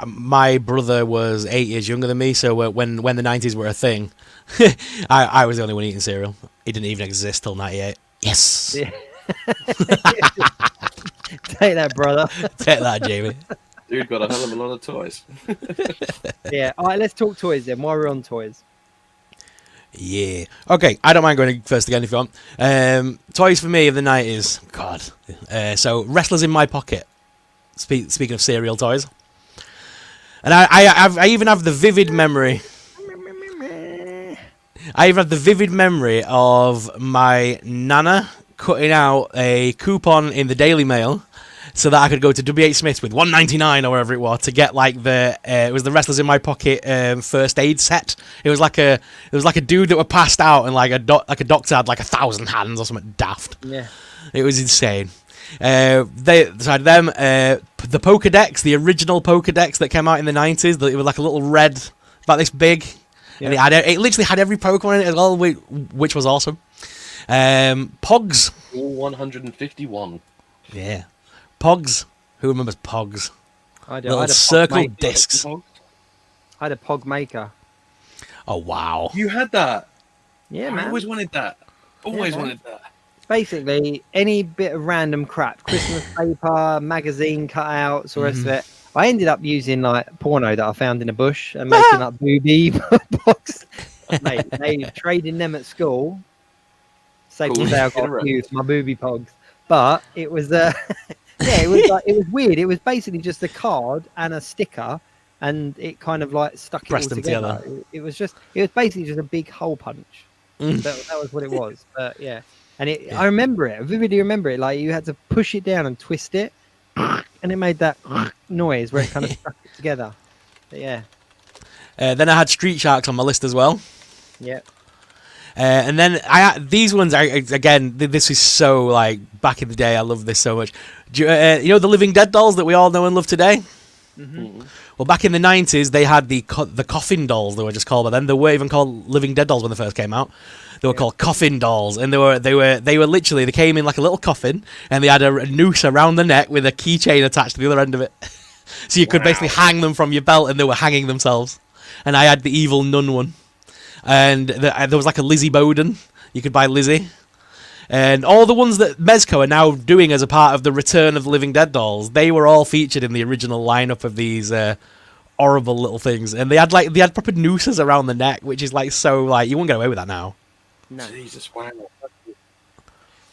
My brother was 8 years younger than me, so when the 90s were a thing, I was the only one eating cereal. It didn't even exist till 98. Yes! Yeah. Take that, brother. Take that, Jamie. Dude got a hell of a lot of toys. Yeah. All right, let's talk toys then. While we're on toys. Yeah. Okay, I don't mind going first again if you want. Toys for me of the 90s. God. So, Wrestlers in My Pocket. Speaking of cereal toys. And I even have the vivid memory. I even have the vivid memory of my nana cutting out a coupon in the Daily Mail so that I could go to W.H. Smith's with $1.99 or whatever it was to get like it was the Wrestlers in My Pocket first aid set. It was like a dude that were passed out and like a doctor had like 1,000 hands or something daft. Yeah. It was insane. The Pokédex, the original Pokédex that came out in the 90s, it was like a little red, about this big, and it literally had every Pokemon in it as well, which was awesome. Pogs. All 151. Yeah. Pogs. Who remembers Pogs? I do. Little circle discs. I had a Pog maker. Oh, wow. You had that? Yeah, I man. always wanted that. Always man. wanted that. Basically, any bit of random crap, Christmas paper, magazine cutouts, all the rest of it. I ended up using like porno that I found in a bush and making up booby box. Mate, they trading them at school. Safe to say I got used my booby pogs, but it was it was weird. It was basically just a card and a sticker, and it kind of like stuck it all together. It was basically just a big hole punch. That was what it was. But yeah. And I remember it. I vividly remember it. Like you had to push it down and twist it, and it made that noise where it kind of stuck it together. But yeah. Then I had Street Sharks on my list as well. Yeah. And then these ones are again. This is so like back in the day. I love this so much. You know the Living Dead dolls that we all know and love today. Mm-hmm. Well, back in the 90s, they had the coffin dolls. They were just called by then. They weren't even called Living Dead dolls when they first came out. They were called coffin dolls, and they were literally, they came in like a little coffin, and they had a noose around the neck with a keychain attached to the other end of it, so you could basically hang them from your belt, and they were hanging themselves. And I had the evil nun one, and there was like a Lizzie Bowden. You could buy Lizzie, and all the ones that Mezco are now doing as a part of the Return of the Living Dead dolls, they were all featured in the original lineup of these horrible little things, and they had proper nooses around the neck, which is like so like you won't get away with that now. No. Jesus, wow.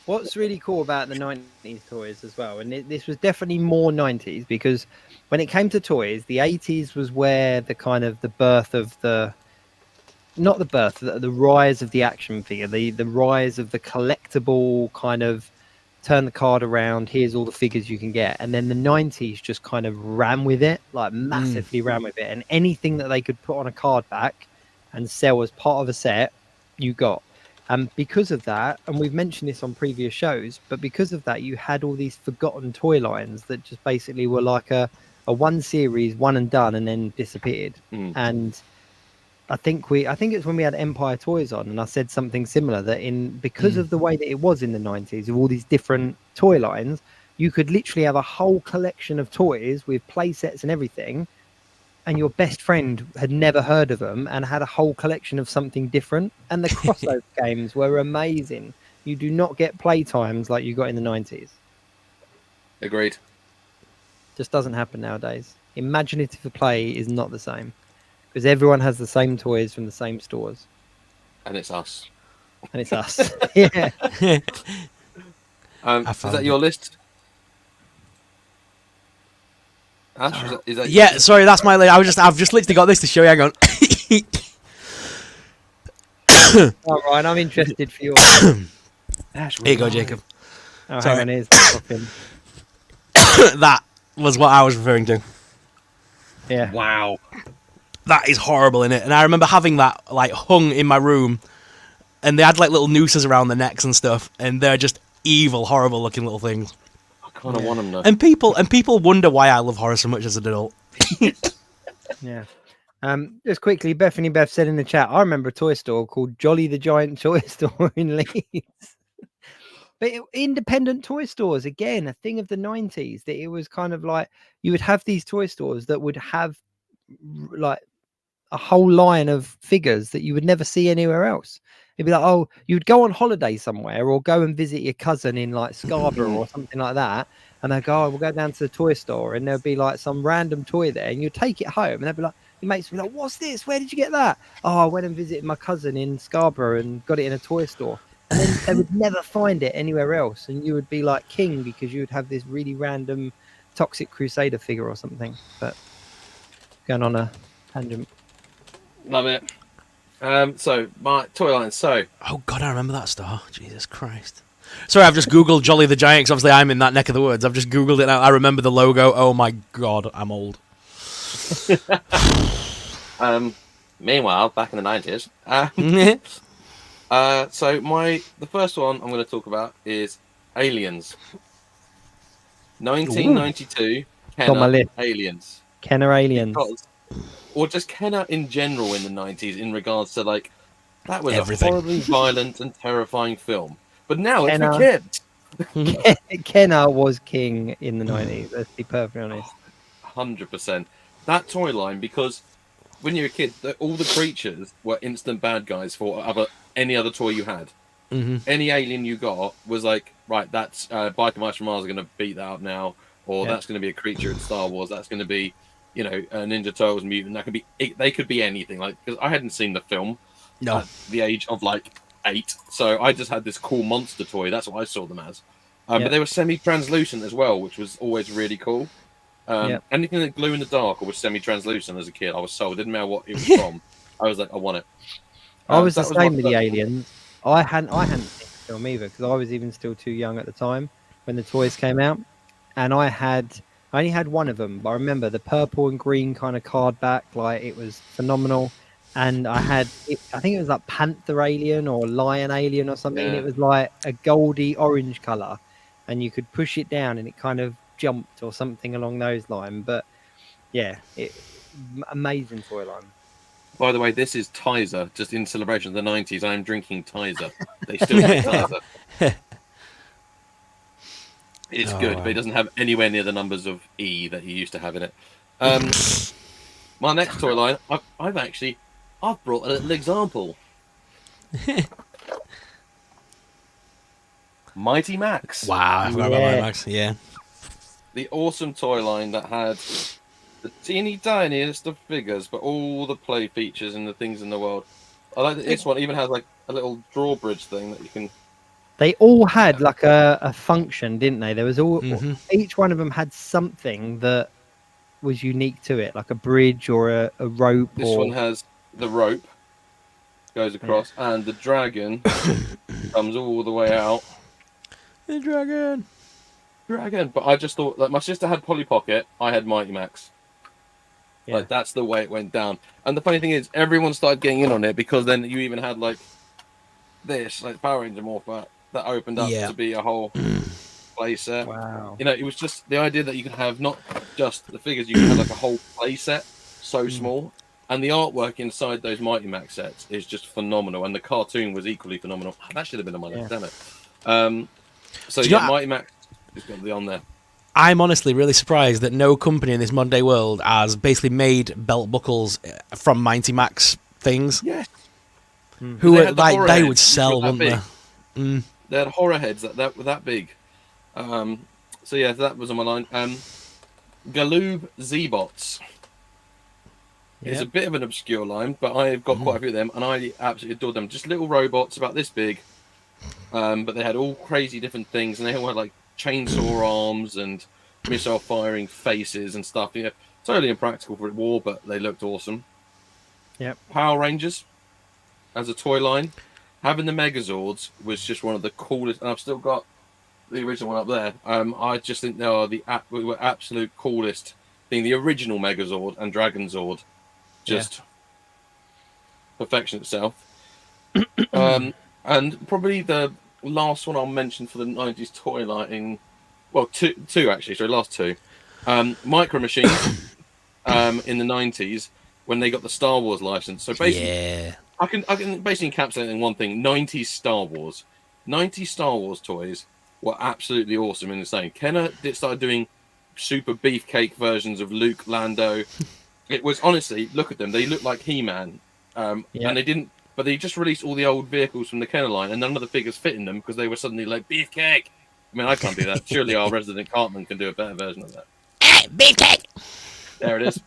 What's really cool about the 90s toys as well, and this was definitely more 90s, because when it came to toys, the 80s was where the kind of the birth of the rise of the action figure, the rise of the collectible kind of turn the card around, here's all the figures you can get. And then the 90s just kind of ran with it, like massively ran with it. And anything that they could put on a card back and sell as part of a set, you got. And because of that, and we've mentioned this on previous shows, but because of that, you had all these forgotten toy lines that just basically were like a one series, one and done, and then disappeared. And I think it's when we had Empire Toys on, and I said something similar, that because of the way that it was in the 90s, of all these different toy lines, you could literally have a whole collection of toys with play sets and everything, and your best friend had never heard of them and had a whole collection of something different. And the crossover games were amazing. You do not get play times like you got in the 90s. Agreed. Just doesn't happen nowadays. Imaginative play is not the same because everyone has the same toys from the same stores. And it's us. And it's us. Yeah. Is that your list? Ash, is that Yeah, sorry, that's my. I've just literally got this to show you. Hang on. All right, I'm interested for your. Ash, Here you go, Jacob. Oh, Sorry. hang on, here's the coffin. That was what I was referring to. Yeah. Wow. That is horrible, innit? And I remember having that like hung in my room, and they had like little nooses around the necks and stuff, and they're just evil, horrible looking little things. I kind of want them though. And people wonder why I love horror so much as an adult. Yeah. Just quickly, Bethany Beth said in the chat, I remember a toy store called Jolly the Giant Toy Store in Leeds. But independent toy stores, again, a thing of the 90s, that it was kind of like you would have these toy stores that would have like a whole line of figures that you would never see anywhere else. It'd be like, oh, you'd go on holiday somewhere or go and visit your cousin in like Scarborough or something like that. And they'd go, oh, we'll go down to the toy store and there'd be like some random toy there and you'd take it home and they'd be like, your mates would be like, what's this? Where did you get that? Oh, I went and visited my cousin in Scarborough and got it in a toy store. And then they would never find it anywhere else. And you would be like king because you would have this really random Toxic Crusader figure or something. But going on a tangent. Love it. So my toy line. So Oh God, I remember that star. Jesus Christ. Sorry, I've just googled Jolly the Giant. 'Cause obviously, I'm in that neck of the woods. I've just googled it now. I remember the logo. Oh my God, I'm old. Meanwhile, back in the 90s. So the first one I'm going to talk about is Aliens. 1992 On my Kenner list. Aliens. Kenner Aliens. Or just Kenner in general in the 90s in regards to like that was Everything. a horribly violent and terrifying film. But now it's Kenner. for kids. Kenner was king in the 90s, let's be perfectly honest. 100%. That toy line, because when you were a kid, all the creatures were instant bad guys for any other toy you had. Mm-hmm. Any alien you got was like, right, that's Biker Mice from Mars are going to beat that up now, or that's going to be a creature in Star Wars. That's going to be, a Ninja Turtles mutant. That could be. They could be anything. Like, because I hadn't seen the film at the age of like 8, so I just had this cool monster toy. That's what I saw them as. But they were semi-translucent as well, which was always really cool. Anything that glue in the dark or was semi-translucent as a kid, I was sold. It didn't matter what it was from. I was like, I want it. I was the same with the Aliens. I hadn't seen the film either because I was even still too young at the time when the toys came out, and I only had one of them. But I remember the purple and green kind of card back, like it was phenomenal. And I think it was like Panther Alien or Lion Alien or something. And it was like a goldy orange color, and you could push it down and it kind of jumped or something along those lines. But yeah, amazing toy line. By the way, this is Tizer, just in celebration of the 90s. I am drinking Tizer. They still make Tizer. It's good, but it doesn't have anywhere near the numbers of E that you used to have in it. My next toy line, I've brought a little example. Mighty Max. Wow, I forgot about Mighty Max. Yeah. The awesome toy line that had the teeny tiniest of figures, but all the play features and the things in the world. I like that this one even has like a little drawbridge thing that you can. They all had like a function, didn't they? There was each one of them had something that was unique to it, like a bridge or a rope. This one has the rope goes across, and the dragon comes all the way out. The dragon. But I just thought, like, my sister had Polly Pocket, I had Mighty Max. Yeah. Like, that's the way it went down. And the funny thing is, everyone started getting in on it because then you even had like this, like Power Ranger Morpher, that opened up to be a whole play set. Wow. It was just the idea that you could have not just the figures, you could have like a whole play set so small. And the artwork inside those Mighty Max sets is just phenomenal. And the cartoon was equally phenomenal. That should have been on my list, damn it. So Mighty Max is going to be on there. I'm honestly really surprised that no company in this modern day world has basically made belt buckles from Mighty Max things. Yes. Who They were, had the like horror they heads would that sell, were that wouldn't they? big. They had horror heads that were that big. So yeah, that was on my line. Galoob Z-Bots is a bit of an obscure line, but I've got quite a few of them, and I absolutely adore them. Just little robots about this big, but they had all crazy different things, and they all had like chainsaw arms and missile firing faces and stuff. Yeah, totally impractical for war, but they looked awesome. Yep. Power Rangers as a toy line, having the Megazords was just one of the coolest, and I've still got the original one up there. I just think they are the absolute coolest thing. The original Megazord and Dragon Zord, just perfection itself. And probably the last one I'll mention for the 90s toy line, well, two actually, sorry, last two. Micro Machines in the 90s when they got the Star Wars license. So basically, I can basically encapsulate it in one thing: 90s Star Wars. 90s Star Wars toys were absolutely awesome and insane. Kenner started doing super beefcake versions of Luke, Lando. It was honestly, look at them; they look like He-Man, and they didn't. But they just released all the old vehicles from the Kenner line, and none of the figures fit in them because they were suddenly like beefcake. I mean, I can't do that. Surely our resident Cartman can do a better version of that. Beefcake. There it is.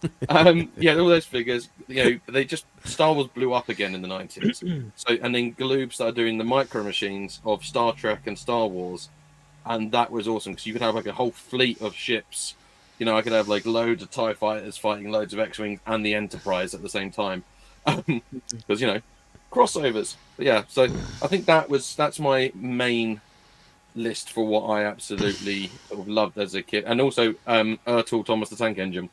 Yeah, all those figures. They just Star Wars blew up again in the 90s. So, and then Galoob started doing the Micro Machines of Star Trek and Star Wars. And that was awesome because you could have like a whole fleet of ships. I could have like loads of TIE fighters fighting loads of X-Wings and the Enterprise at the same time. Because, crossovers. But yeah, so I think that's my main list for what I absolutely sort of loved as a kid. And also Ertl Thomas the Tank Engine.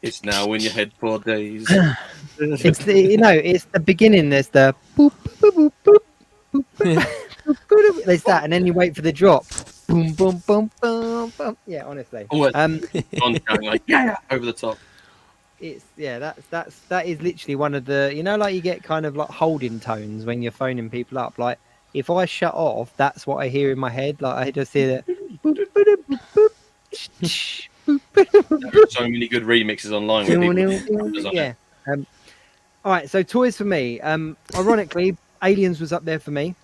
It's now in your head for days. It's it's the beginning. There's the boop, boop, boop, boop, boop, boop, boop, boop. There's that, and then you wait for the drop. Boom, boom, boom, boom, boom. Yeah, honestly. Always like over the top. It's that is literally one of the like you get kind of like holding tones when you're phoning people up. Like if I shut off, that's what I hear in my head. Like I just hear that. Boop, boop, boop, boop, boop. There's so many good remixes online. Yeah. All right. So toys for me. Ironically, Aliens was up there for me.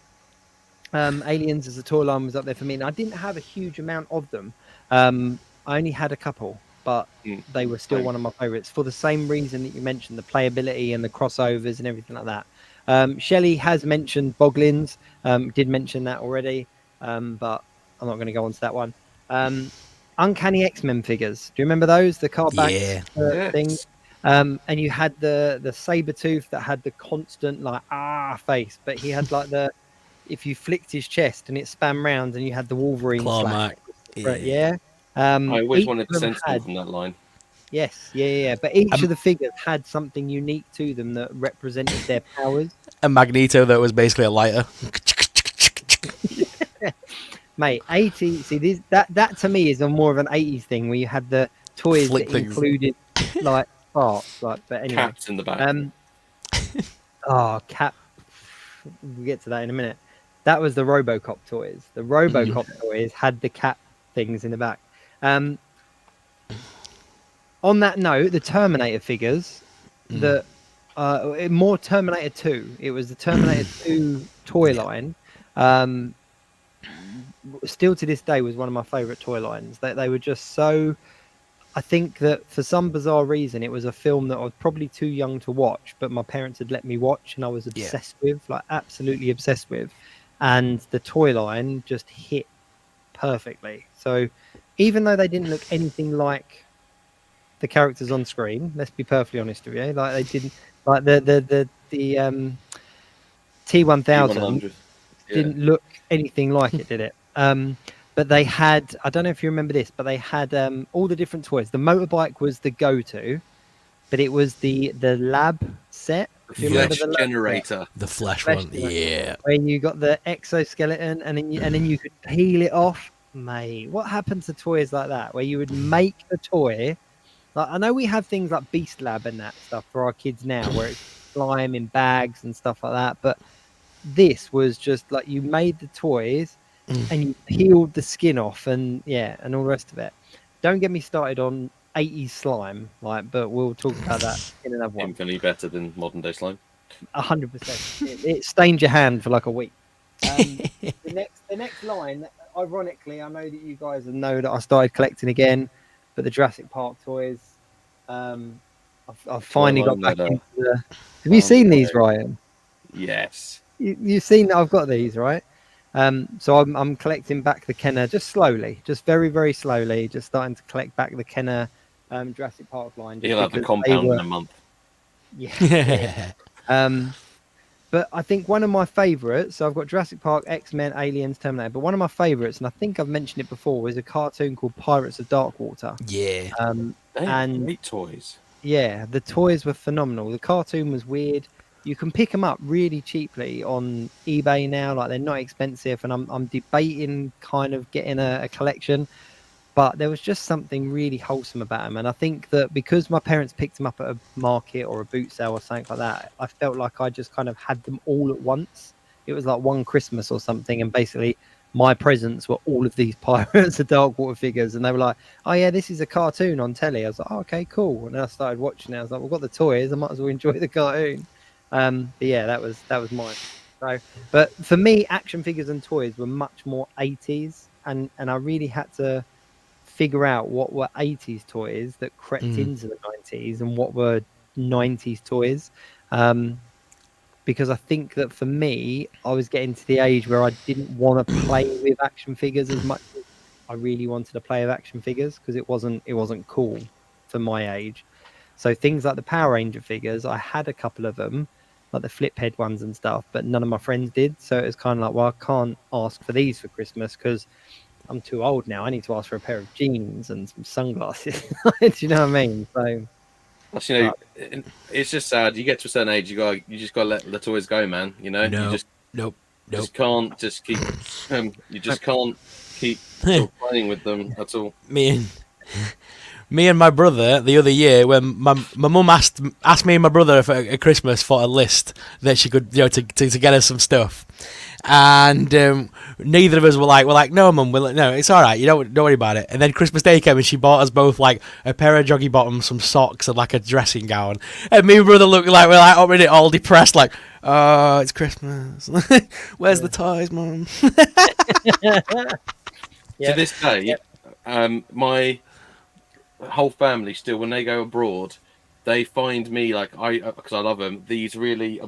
Aliens as a toy line was up there for me, and I didn't have a huge amount of them. I only had a couple, but they were still one of my favorites for the same reason that you mentioned, the playability and the crossovers and everything like that. Shelley has mentioned Boglins, did mention that already, but I'm not going to go on to that one. Uncanny X-Men figures. Do you remember those? The cardback things. And you had the Sabretooth that had the constant face, but he had like if you flicked his chest and it span round, and you had the Wolverine claw mark. Yeah. I always wanted the Sentinel from that line. Yes, yeah. But each of the figures had something unique to them that represented their powers. A Magneto that was basically a lighter. Mate, 80s. See, that to me is a more of an 80s thing where you had the toys Flick that things. Included parts. But anyway, Caps in the back. Cap. We'll get to that in a minute. That was the RoboCop toys. The RoboCop toys had the cap things in the back. On that note, the Terminator figures, more Terminator 2. It was the Terminator 2 toy line. Still to this day was one of my favorite toy lines. They were just so. I think that for some bizarre reason, it was a film that I was probably too young to watch, but my parents had let me watch, and I was obsessed with, absolutely obsessed with. And the toy line just hit perfectly. So even though they didn't look anything like the characters on screen, let's be perfectly honest with you, like they didn't, like the T1000 didn't look anything like it, did it? But they had, I don't know if you remember this, but they had all the different toys. The motorbike was the go-to, but it was the lab set. The Flesh Generator. The Flesh one, yeah. When you got the exoskeleton and then you could peel it off. Mate, what happened to toys like that? Where you would make a toy. Like, I know we have things like Beast Lab and that stuff for our kids now, where it's slime in bags and stuff like that. But this was just like you made the toys and you peeled the skin off and and all the rest of it. Don't get me started on 80s slime, but we'll talk about that in another one. Infinitely better than modern day slime. 100%. It stained your hand for like a week. The next line, ironically, I know that you guys know that I started collecting again, but the Jurassic Park toys, I've finally got back into the... Have you seen these, Ryan? Yes. You've seen that I've got these, right? So I'm collecting back the Kenner just slowly, just very, very slowly, just starting to collect back the Kenner Jurassic Park line. He'll have the compound in a month. Yeah. But I think one of my favourites, so I've got Jurassic Park, X-Men, Aliens, Terminator, but one of my favourites, and I think I've mentioned it before, is a cartoon called Pirates of Darkwater. Yeah. And great toys. Yeah, the toys were phenomenal. The cartoon was weird. You can pick them up really cheaply on eBay now. Like, they're not expensive, and I'm debating kind of getting a collection. But there was just something really wholesome about them. And I think that because my parents picked them up at a market or a boot sale or something like that, I felt like I just kind of had them all at once. It was like one Christmas or something. And basically my presents were all of these Pirates of Darkwater figures. And they were like, oh yeah, this is a cartoon on telly. I was like, oh, okay, cool. And then I started watching it. I was like, we've got the toys. I might as well enjoy the cartoon. But yeah, that was mine. So, but for me, action figures and toys were much more 80s. And I really had to figure out what were 80s toys that crept into the 90s and what were 90s toys, because I think that for me, I was getting to the age where I didn't want to play with action figures as much as I really wanted to play with action figures, because it wasn't cool for my age. So things like the Power Ranger figures, I had a couple of them, like the flip head ones and stuff, but none of my friends did. So it was kind of like, well, I can't ask for these for Christmas because I'm too old now. I need to ask for a pair of jeans and some sunglasses. Do you know what I mean? So, it's just sad. You get to a certain age, you just got to let the toys go, man. You know, no, you just nope. Just can't just keep. You just can't keep playing with them at all. Me and my brother the other year, when my mum asked me and my brother for at Christmas for a list that she could, to get us some stuff, and neither of us were like, no, mum, no, it's all right, you don't worry about it. And then Christmas Day came and she bought us both like a pair of joggy bottoms, some socks, and like a dressing gown. And me and brother looked like we're like already all depressed, like, oh, it's Christmas. Where's the toys, mum? To this day, my whole family still, when they go abroad, they find me because I love them, these really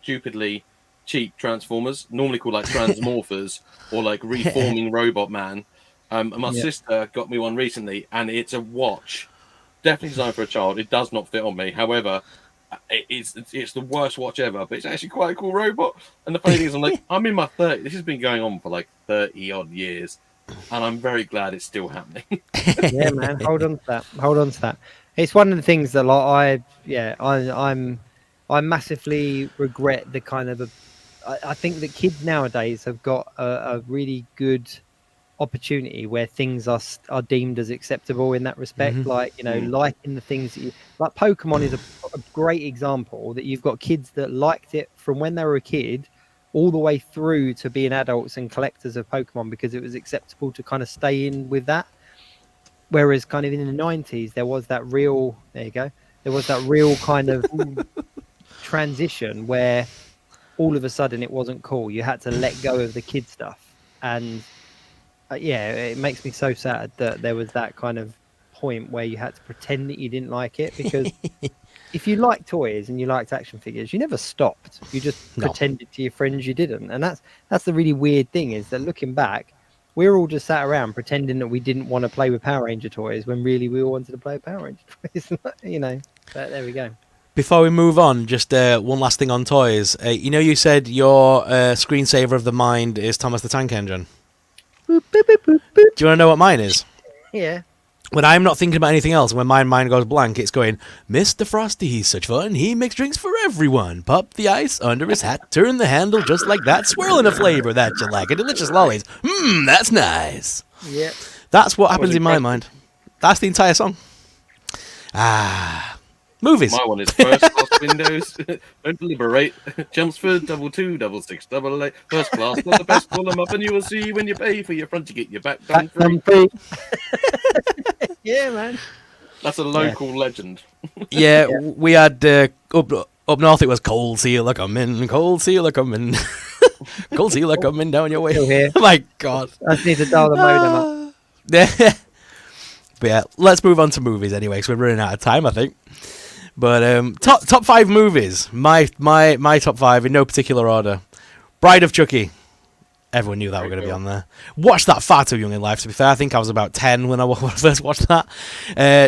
stupidly cheap Transformers, normally called like Transmorphers or like Reforming Robot Man. And my sister got me one recently, and it's a watch, definitely designed for a child. It does not fit on me, however, it's the worst watch ever, but it's actually quite a cool robot. And the funny thing is, I'm in my 30s. This has been going on for like 30 odd years, and I'm very glad it's still happening. Yeah, man, hold on to that. It's one of the things that I massively regret the kind of I think that kids nowadays have got a really good opportunity where things are deemed as acceptable in that respect. Like, liking the things that like Pokemon is a great example, that you've got kids that liked it from when they were a kid all the way through to being adults and collectors of Pokemon, because it was acceptable to kind of stay in with that. Whereas kind of in the 90s, there was that real kind of transition where all of a sudden it wasn't cool. You had to let go of the kid stuff. And it makes me so sad that there was that kind of point where you had to pretend that you didn't like it, because if you liked toys and you liked action figures, you never stopped. You just pretended to your friends you didn't. And that's the really weird thing, is that looking back, we're all just sat around pretending that we didn't want to play with Power Ranger toys when really we all wanted to play with Power Ranger toys. But there we go. Before we move on, just one last thing on toys. You said your screensaver of the mind is Thomas the Tank Engine. Boop, boop, boop, boop, boop. Do you want to know what mine is? Yeah. When I'm not thinking about anything else, when my mind goes blank, it's going, Mr. Frosty, he's such fun, he makes drinks for everyone. Pop the ice under his hat, turn the handle just like that, swirl in a flavor that you like, a delicious lollies. That's nice. Yeah. That's what happens in my mind. That's the entire song. Movies. My one is first class windows. Don't deliberate. Chelmsford, 226688. First class, not the best. Call them up and you will see when you pay for your front ticket, your back done free. Yeah, man. That's a local legend. Yeah, we had up north. It was cold sealer coming, cold sealer coming, cold sealer coming down your way. Still here. My God. I just need to dial the modem up. Yeah. But yeah, let's move on to movies anyway, because we're running out of time, I think. But top 5 movies. My top 5 in no particular order. Bride of Chucky. Everyone knew that were going to be on there. Watched that far too young in life, to be fair. I think I was about 10 when I first watched that.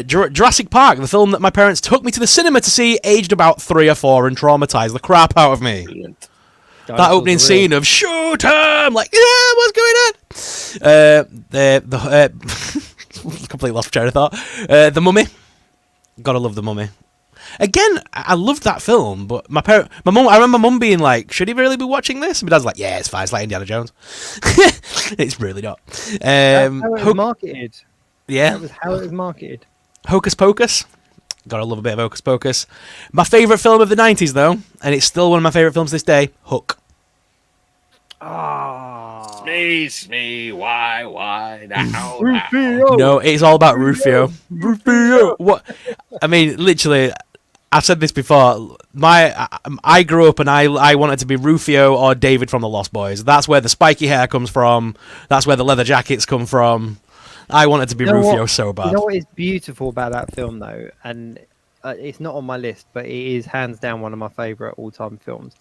Jurassic Park, the film that my parents took me to the cinema to see, aged about 3 or 4 and traumatized the crap out of me. Brilliant. That opening scene of shoot 'em, like, yeah, what's going on? Completely lost train of thought. The Mummy. Gotta love The Mummy. Again, I loved that film, but I remember my mum being like, should he really be watching this? And my dad's like, yeah, it's fine, it's like Indiana Jones. It's really not. That's how it was marketed. Yeah. That was how it was marketed. Hocus Pocus. Gotta love a bit of Hocus Pocus. My favourite film of the 90s, though, and it's still one of my favourite films to this day, Hook. Smee, why, now, Rufio. No, it's all about Rufio. Rufio! What? I mean, literally, I've said this before. I grew up and I wanted to be Rufio or David from the Lost Boys. That's where the spiky hair comes from. That's where the leather jackets come from. I wanted to be Rufio so bad. You know what is beautiful about that film, though, and it's not on my list, but it is hands down one of my favourite all-time films.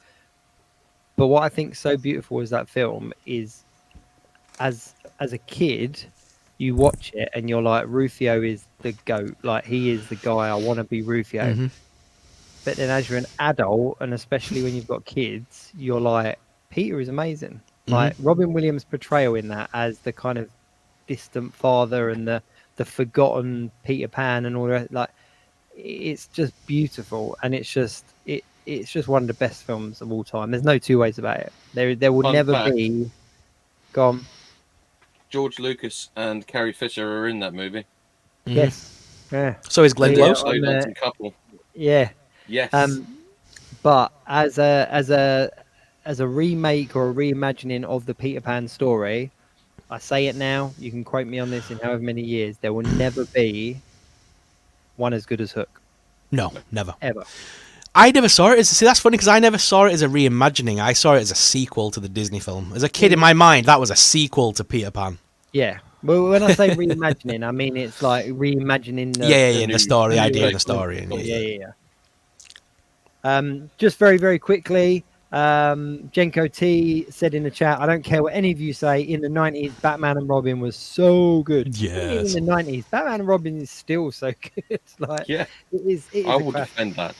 But what I think so beautiful is that film is, as a kid, you watch it and you're like, Rufio is the GOAT. Like, he is the guy. I want to be Rufio. Mm-hmm. But then as you're an adult, and especially when you've got kids, you're like, Peter is amazing. Mm-hmm. Like, Robin Williams' portrayal in that as the kind of distant father and the forgotten Peter Pan and all that, like, it's just beautiful. And it's just one of the best films of all time. There's no two ways about it. There will never be. Go on. George Lucas and Carrie Fisher are in that movie. Mm-hmm. Yes. Yeah. So is Glenn Close. So that's a couple. Yeah. Yes. But as a remake or a reimagining of the Peter Pan story, I say it now, you can quote me on this in however many years, there will never be one as good as Hook. No, never. Ever. I never saw it. See, that's funny because I never saw it as a reimagining. I saw it as a sequel to the Disney film. As a kid, in my mind, that was a sequel to Peter Pan. Yeah. Well, when I say reimagining, I mean it's like reimagining the story, idea in the story. Yeah. Just very, very quickly, Jenko T said in the chat, I don't care what any of you say, in the 90s, Batman and Robin was so good. Yes. In the 90s, Batman and Robin is still so good. Like, yeah. It is I will defend that.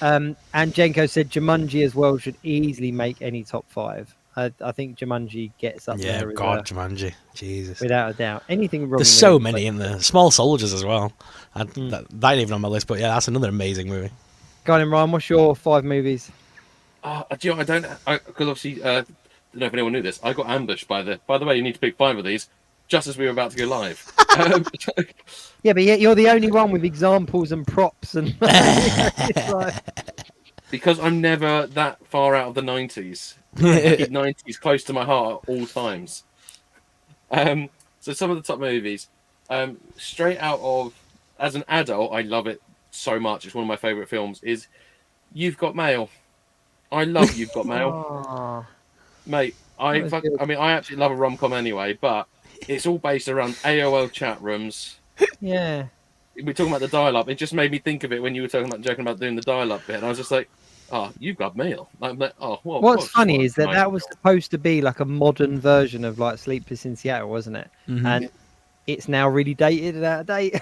And Jenko said Jumanji as well should easily make any top 5. I think Jumanji gets up there. Yeah, God, Jumanji. Jesus. Without a doubt. Anything wrong. There's so many in there. Small Soldiers as well. That ain't even on my list, but yeah, that's another amazing movie. Go on, Ryan, what's your 5 movies? Do you know, because obviously, I don't know if anyone knew this. I got ambushed by the way, you need to pick 5 of these just as we were about to go live. Yeah, but you're the only one with examples and props and. Because I'm never that far out of the 90s. I keep 90s close to my heart at all times. So some of the top movies, straight out of, as an adult, I love it so much. It's one of my favourite films. Is You've Got Mail. I love You've Got Mail, mate. I absolutely love a rom-com anyway, but it's all based around AOL chat rooms. Yeah. We're talking about the dial-up. It just made me think of it when you were joking about doing the dial-up bit, and I was just like, "Oh, You've Got Mail." Well, what's funny is that was supposed to be like a modern version of like Sleepless in Seattle, wasn't it? Mm-hmm. And it's now really dated and out of date.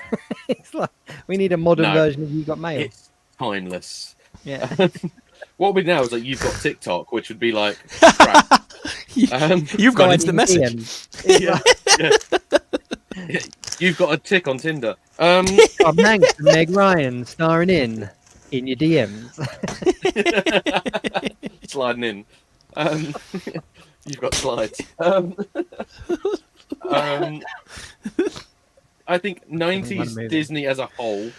It's like we need a modern version of You've Got Mail. It's timeless. Yeah. What we now is like You've Got TikTok, which would be like crap. You've got instant message. Yeah. You've got a tick on Tinder. Thanks to Meg Ryan starring in your DMs. Sliding in. You've got slides. I think 90s Disney as a whole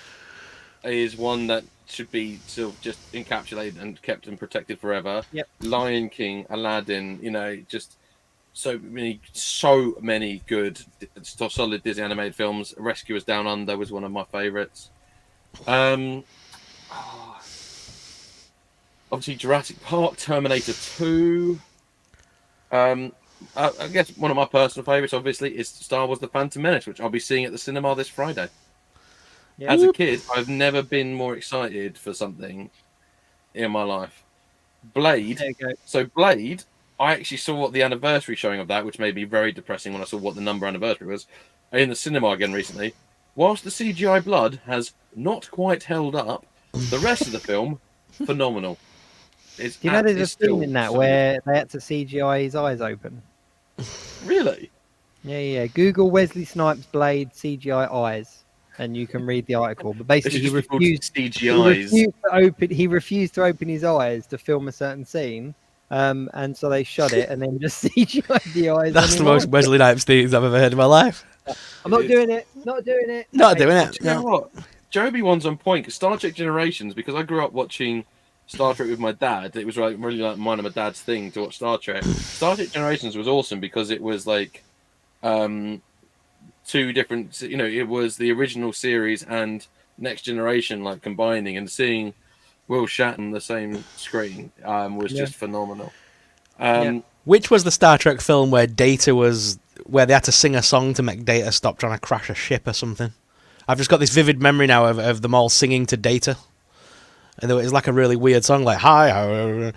is one that should be sort of just encapsulated and kept and protected forever. Yep. Lion King, Aladdin, just so many good, solid Disney animated films. Rescuers Down Under was one of my favourites. Obviously Jurassic Park, Terminator 2. I guess one of my personal favourites, obviously, is Star Wars: The Phantom Menace, which I'll be seeing at the cinema this Friday. Yeah. As a kid, I've never been more excited for something in my life. Blade. There you go. So Blade, I actually saw the anniversary showing of that, which made me very depressing when I saw what the number anniversary was, in the cinema again recently. Whilst the CGI blood has not quite held up, the rest of the film, phenomenal. Do you know there's a scene in that where they had to CGI his eyes open? Really? Yeah. Google Wesley Snipes Blade CGI eyes, and you can read the article. But basically, he refused to open his eyes to film a certain scene, and so they shot it and then just CGI'd the eyes. That's the most Wesley Snipes things I've ever heard in my life. I'm not doing it. Not doing it. Not doing it. You know what? Joby one's on point because Star Trek Generations. Because I grew up watching Star Trek with my dad. It was really like mine and my dad's thing to watch Star Trek. Star Trek Generations was awesome because it was like two different, it was the original series and Next Generation like combining, and seeing Will Shatner on the same screen was just phenomenal. Which was the Star Trek film where where they had to sing a song to make Data stop trying to crash a ship or something? I've just got this vivid memory now of them all singing to Data. And it was like a really weird song, like hi,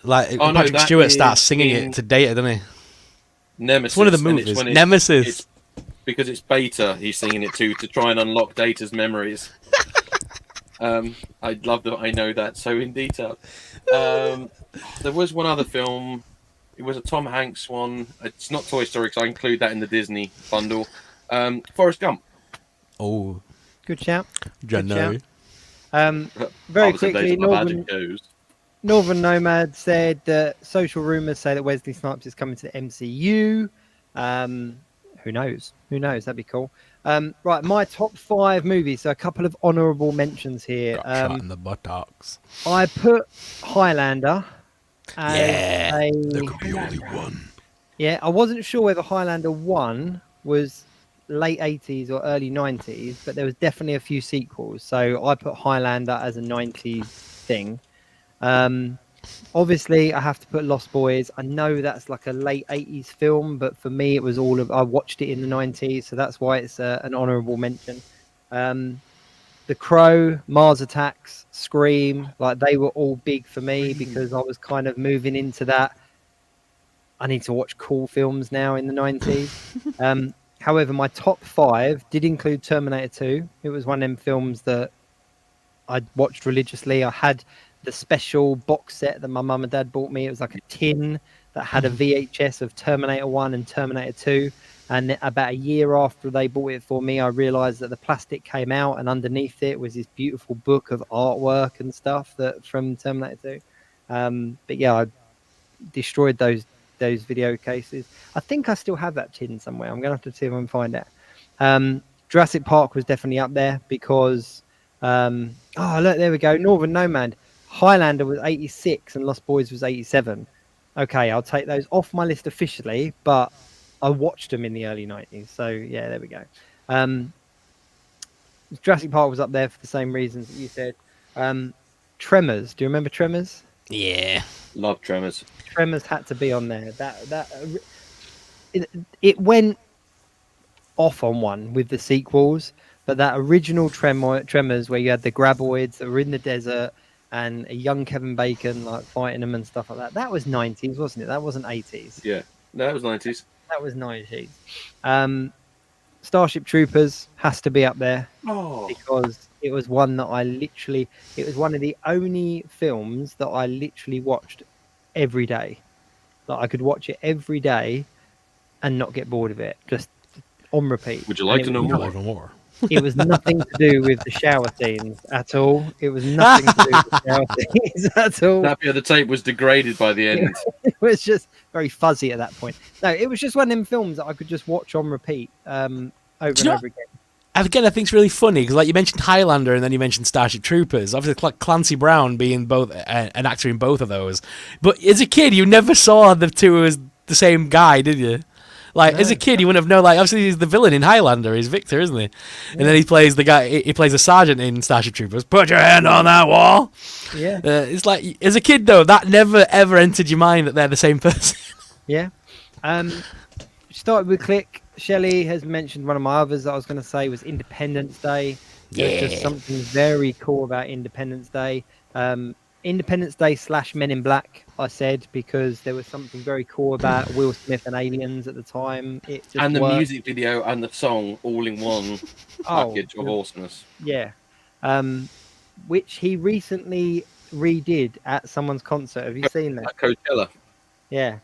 like Patrick Stewart starts singing it to Data, doesn't he? Nemesis. It's one of the movies. Nemesis. Because it's Beta, he's singing it to try and unlock Data's memories. I love that I know that so in detail. There was one other film. It was a Tom Hanks one. It's not Toy Story because I include that in the Disney bundle. Forrest Gump. Oh, good shout. January. Very quickly, Northern Nomad said that social rumours say that Wesley Snipes is coming to the MCU. Who knows? That'd be cool. Right, my top 5 movies. So a couple of honourable mentions here. Got shot in the buttocks. I put Highlander. There could be only one. Yeah, I wasn't sure whether Highlander 1 was late 80s or early 90s, but there was definitely a few sequels. So I put Highlander as a 90s thing. Obviously, I have to put Lost Boys. I know that's like a late 80s film, but for me, it was I watched it in the 90s, so that's why it's an honourable mention. The Crow, Mars Attacks, Scream, like they were all big for me because I was kind of moving into that. I need to watch cool films now in the 90s. However, my top 5 did include Terminator 2. It was one of them films that I watched religiously. I had the special box set that my mum and dad bought me. It was like a tin that had a VHS of Terminator 1 and Terminator 2. And about a year after they bought it for me, I realised that the plastic came out, and underneath it was this beautiful book of artwork and stuff from Terminator 2. But yeah, I destroyed those video cases. I think I still have that tin somewhere. I'm going to have to see if I can find it. Jurassic Park was definitely up there because... look, there we go. Northern Nomad. Highlander was 86 and Lost Boys was 87. Okay, I'll take those off my list officially, but I watched them in the early 90s. So, yeah, there we go. Jurassic Park was up there for the same reasons that you said. Tremors. Do you remember Tremors? Yeah. Love Tremors. Tremors had to be on there. It went off on one with the sequels, but that original Tremors where you had the graboids that were in the desert and a young Kevin Bacon like fighting them and stuff like that was 90s, wasn't it? That wasn't 80s. Yeah, that was 90s. That was 90s. Starship Troopers has to be up there because it was one that it was one of the only films that I literally watched every day. Like I could watch it every day and not get bored of it, just on repeat. Would you like to know more? It was nothing to do with the shower scenes at all. It was nothing to do with the shower scenes at all. That bit of the tape was degraded by the end. It was just very fuzzy at that point. No, it was just one of them films that I could just watch on repeat over and over again. again, I think it's really funny because, like, you mentioned Highlander and then you mentioned Starship Troopers. Obviously, Clancy Brown being both an actor in both of those. But as a kid, you never saw the two as the same guy, did you? Like, as a kid, you wouldn't have known. Like, obviously, he's the villain in Highlander. He's Victor, isn't he? And then he plays the guy. He plays a sergeant in Starship Troopers. Put your hand on that wall. Yeah. It's like, as a kid, though, that never ever entered your mind that they're the same person. Yeah. Started with Click. Shelley has mentioned one of my others that I was going to say was Independence Day. There's just something very cool about Independence Day. Independence Day / Men in Black, I said, because there was something very cool about Will Smith and aliens at the time. It just and the worked. music video and the song all in one package of awesomeness. Yeah. Which he recently redid at someone's concert. Have you seen that? At Coachella. Yeah.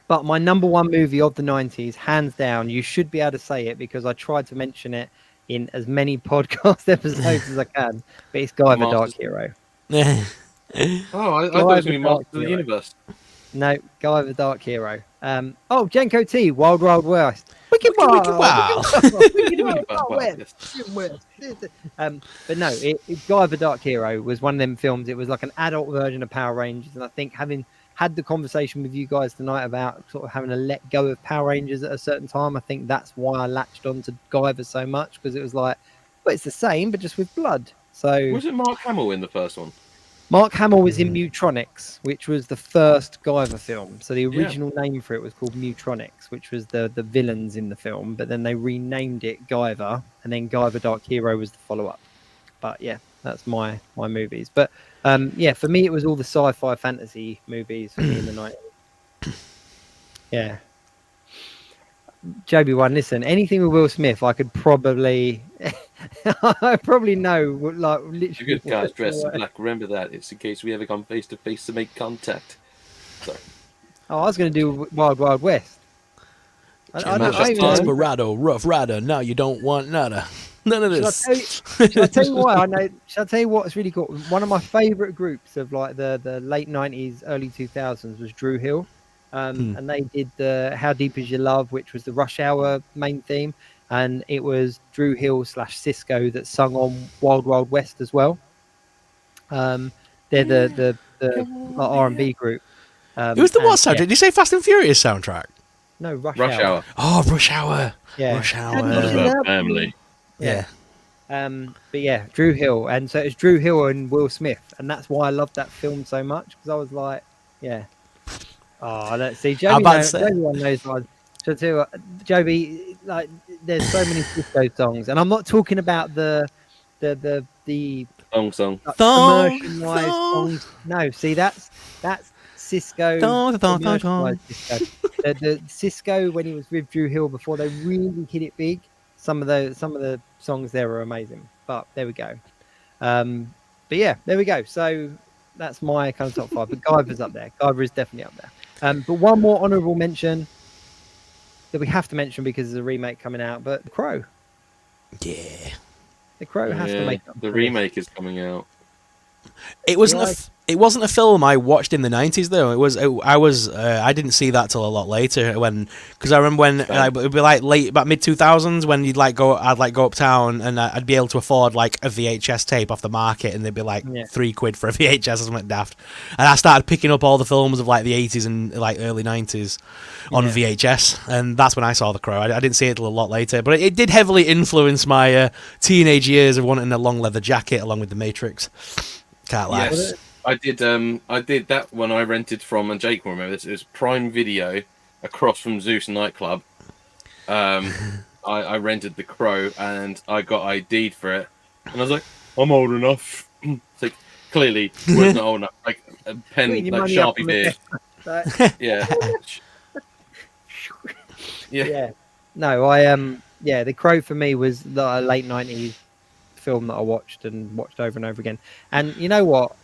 But my number one movie of the 90s, hands down, you should be able to say it because I tried to mention it in as many podcast episodes as I can, but it's Guyver Dark Hero. Oh, I thought it was going to be Masters of the Universe. No, Guyver Dark Hero. Jenko T, Wild Wild West. Wicked Wild. West. But no, Guyver Dark Hero was one of them films. It was like an adult version of Power Rangers, and I think having had the conversation with you guys tonight about sort of having to let go of Power Rangers at a certain time, I think that's why I latched on to Guyver so much, because it was like, well, it's the same, but just with blood. So was it Mark Hamill in the first one? Mark Hamill was in Mutronics, which was the first Guyver film. So the original name for it was called Mutronics, which was the villains in the film, but then they renamed it Guyver, and then Guyver Dark Hero was the follow-up. But yeah, that's my movies. But for me, it was all the sci-fi fantasy movies for me in the 90s. Yeah. JB1, listen, anything with Will Smith, I could probably... I probably know, like, literally... The good guys dressed in black. Remember that. It's in case we ever come face to face to make contact. Sorry. Oh, I was going to do Wild Wild West. Desperado, Rough Rider. Now you don't want none of this. Shall I tell you why? Shall I tell you what's really cool? One of my favourite groups of like the late 90s, early 2000s was Drew Hill. And they did the How Deep Is Your Love, which was the Rush Hour main theme. And it was Drew Hill / Cisco that sung on Wild Wild West as well. They're the R&B group. It was the what soundtrack? Did you say Fast and Furious soundtrack? No, Rush Hour. Oh, Rush Hour. Yeah. Rush Hour. Family. Yeah. But yeah, Drew Hill. And so it's Drew Hill and Will Smith. And that's why I loved that film so much, because I was like, yeah. Oh, let's see. Joby knows what. So too, Joby, like, there's so many Cisco songs, and I'm not talking about the song. Commercial-wise songs. No, see, that's Cisco. The Cisco when he was with Drew Hill before they really hit it big. Some of the songs there were amazing. But there we go. But yeah, there we go. So that's my kind of top 5. But Guyver's up there. Guyver is definitely up there. But one more honourable mention that we have to mention because there's a remake coming out. But The Crow. Yeah. The Crow has to make up. The remake is coming out. It wasn't a film I watched in the 90s though. I didn't see that till a lot later because I remember when it would be like late about mid 2000s when I'd go uptown and I'd be able to afford like a VHS tape off the market and they'd be like £3 for a VHS or something daft. And I started picking up all the films of like the 80s and like early 90s on VHS, and that's when I saw The Crow. I didn't see it till a lot later, but it did heavily influence my teenage years of wanting a long leather jacket along with The Matrix. Can't lie. Yes. I did that when I rented from, and Jake will remember this, it was Prime Video across from Zeus nightclub. I rented The Crow and I got ID'd for it. And I was like, I'm old enough. It's like, clearly, was not old enough. Like, a pen, like Sharpie beard. Yeah. Yeah. No, The Crow for me was the late 90s film that I watched over and over again. And you know what?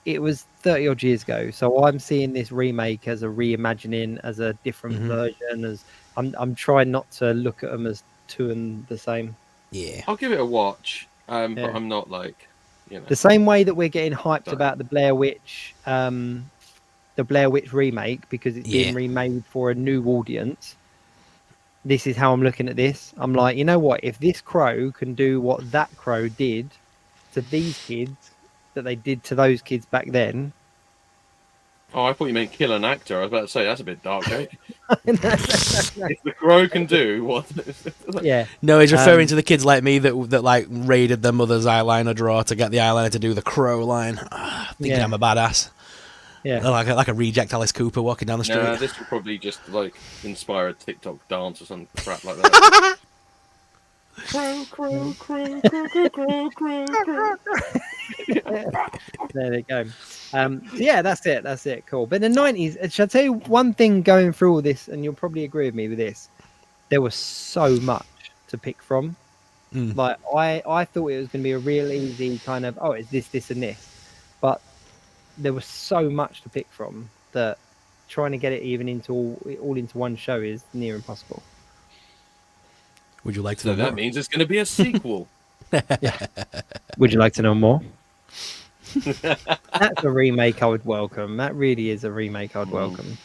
It was 30 odd years ago, so I'm seeing this remake as a reimagining, as a different version. As I'm trying not to look at them as two and the same. Yeah, I'll give it a watch, but I'm not like, the same way that we're getting hyped about the Blair Witch remake because it's being remade for a new audience. this is how I'm looking at this. I'm like, you know what? If this crow can do what that crow did to these kids that they did to those kids back then. Oh, I thought you meant kill an actor. I was about to say that's a bit dark, Jake. No. If the crow can do what? Yeah. No, he's referring to the kids like me that like raided their mother's eyeliner drawer to get the eyeliner to do the crow line. Thinking I'm a badass. Yeah. Like a reject Alice Cooper walking down the street. No, this will probably just like inspire a TikTok dance or some crap like that. Crow, crow, crow, crow, crow, crow, crow, crow. There they go. So yeah, that's it. Cool. But in the 90s, shall I tell you one thing going through all this, and you'll probably agree with me with this, there was so much to pick from. Like I thought it was going to be a real easy kind of, it's this and this, but there was so much to pick from that trying to get it even into all into one show is near impossible. Would you like to So know that more? means it's going to be a sequel. Would you like to know more? That's a remake I would welcome. That really is a remake I'd welcome.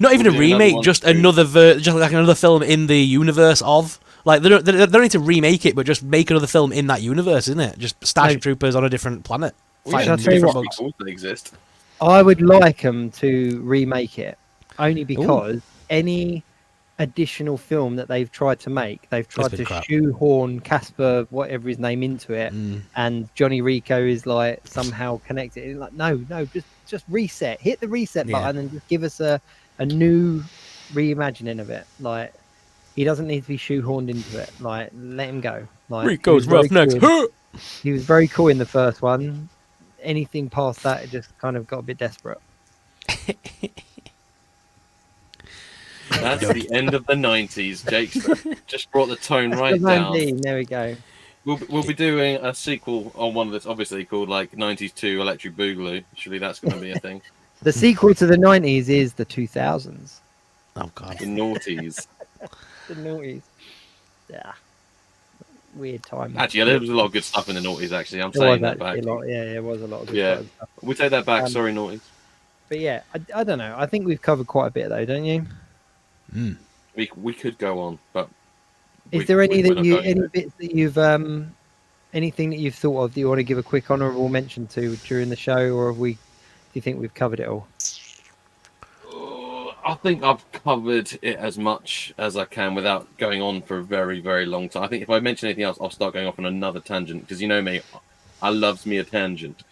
Not even We'll a do another remake, one just too. just like another film in the universe of. Like they don't need to remake it, but just make another film in that universe, isn't it? Just Starship Troopers on a different planet. Well, Shall I yeah, tell you different what? sequels that exist. I would like them to remake it only because any additional film that they've tried to make, they've tried been to crap. shoehorn Casper, whatever his name, into it, and Johnny Rico is like somehow connected. It's like, no, just reset, hit the reset button, and just give us a new reimagining of it. Like, he doesn't need to be shoehorned into it. Like, let him go. Like, Rico's Roughnecks. He was very cool in the first one. Anything past that, it just kind of got a bit desperate. That's the end of the 90s. Jake's just brought the tone right down. There we go. We'll be doing a sequel on one of this, obviously called like 90s 2 Electric Boogaloo. Surely that's going to be a thing. The sequel to the 90s is the 2000s. Oh god. The noughties. The noughties. Yeah. Weird time. Actually, there was a lot of good stuff in the noughties. Actually, I'm There was saying that back. actually a lot. Yeah, it was a lot of good Yeah. stuff. We take that back. Sorry, noughties. But yeah, I don't know. I think we've covered quite a bit though, don't you? We could go on, but Is there any we're that not you going any to. bits that you've anything that you've thought of that you want to give a quick honourable mention to during the show, or do you think we've covered it all? I think I've covered it as much as I can without going on for a very, very long time. I think if I mention anything else, I'll start going off on another tangent because you know me, I loves me a tangent.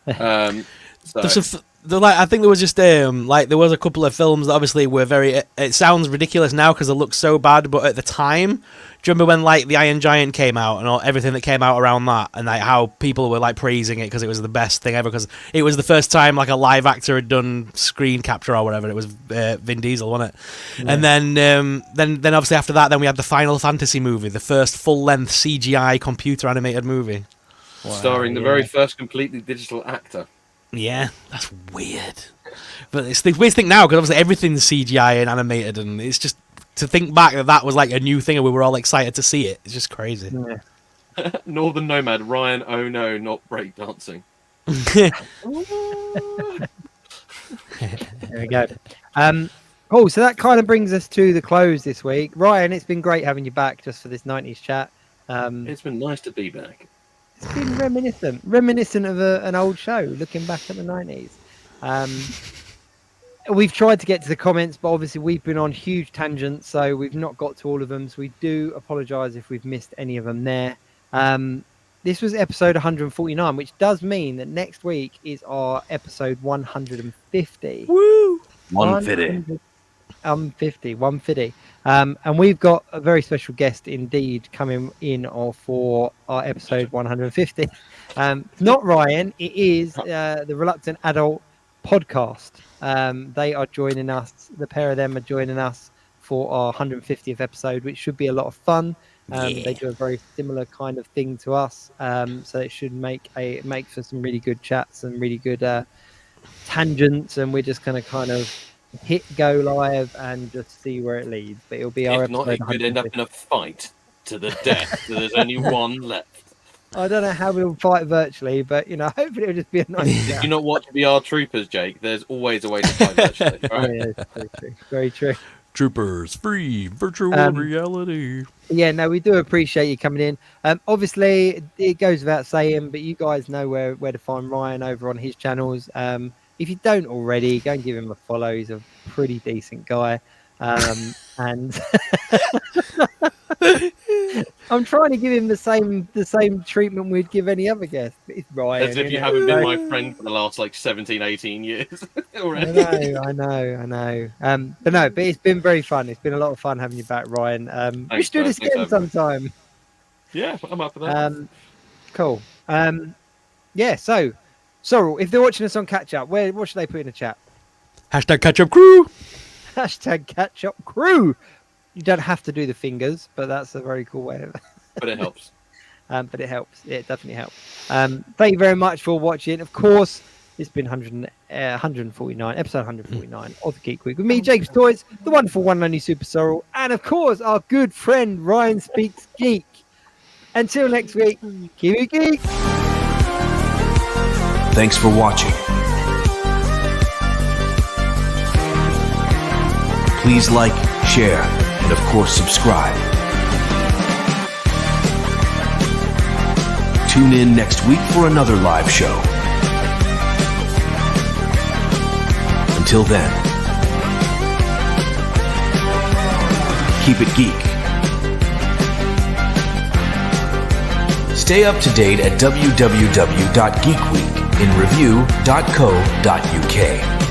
I think there was just there was a couple of films that obviously were very. It sounds ridiculous now because it looks so bad, but at the time, do you remember when like the Iron Giant came out and everything that came out around that, and like how people were like praising it because it was the best thing ever because it was the first time like a live actor had done screen capture or whatever. It was Vin Diesel, wasn't it? Yeah. And then obviously after that, then we had the Final Fantasy movie, the first full length CGI computer animated movie, starring the very first completely digital actor. Yeah, that's weird. But it's the weird thing now because obviously everything's CGI and animated, and it's just to think back that was like a new thing and we were all excited to see it. It's just crazy. Yeah. Northern Nomad, Ryan, oh no, not breakdancing. There we go. Cool. So that kind of brings us to the close this week. Ryan, it's been great having you back just for this 90s chat. It's been nice to be back. It's been reminiscent of an old show, looking back at the 90s. We've tried to get to the comments, but obviously we've been on huge tangents, so we've not got to all of them. So we do apologise if we've missed any of them there. This was episode 149, which does mean that next week is our episode 150. Woo! 150. 150. And we've got a very special guest indeed coming in for our episode 150. Not Ryan, it is the Reluctant Adult podcast. They are joining us, the pair of them are joining us for our 150th episode, which should be a lot of fun. They do a very similar kind of thing to us, so it should make for some really good chats and really good tangents, and we're just going to kind of hit go live and just see where it leads. But it'll be our If not, episode it could end up 150. in a fight to the death. So there's only one left. I don't know how we'll fight virtually, but hopefully it'll just be a nice If chat. you not watch VR Troopers, Jake, there's always a way to fight virtually. Oh, Right? yeah, it's very true. Very true. Troopers, free virtual reality. Yeah, no, we do appreciate you coming in. Obviously, it goes without saying, but you guys know where to find Ryan over on his channels. If you don't already, go and give him a follow. He's a pretty decent guy. And I'm trying to give him the same treatment we'd give any other guest. But it's Ryan. As if you haven't been my friend for the last like 17, 18 years already. I know. But it's been very fun. It's been a lot of fun having you back, Ryan. We should do this again sometime. Yeah, I'm up for that. Cool. Yeah, so Sorrell, if they're watching us on catch up, what should they put in the chat? Hashtag catch up crew. Hashtag catch up crew. You don't have to do the fingers, but that's a very cool way of But it helps. But it helps. It definitely helps. Thank you very much for watching. Of course, it's been 149, episode 149 of the Geek Week with me, Jacob's Toys, the wonderful one and only SuperSorrell, and of course, our good friend Ryan Speaks Geek. Until next week, keep it geek. Thanks for watching. Please like, share, and of course subscribe. Tune in next week for another live show. Until then, keep it geek. Stay up to date at www.geekweekinreview.co.uk.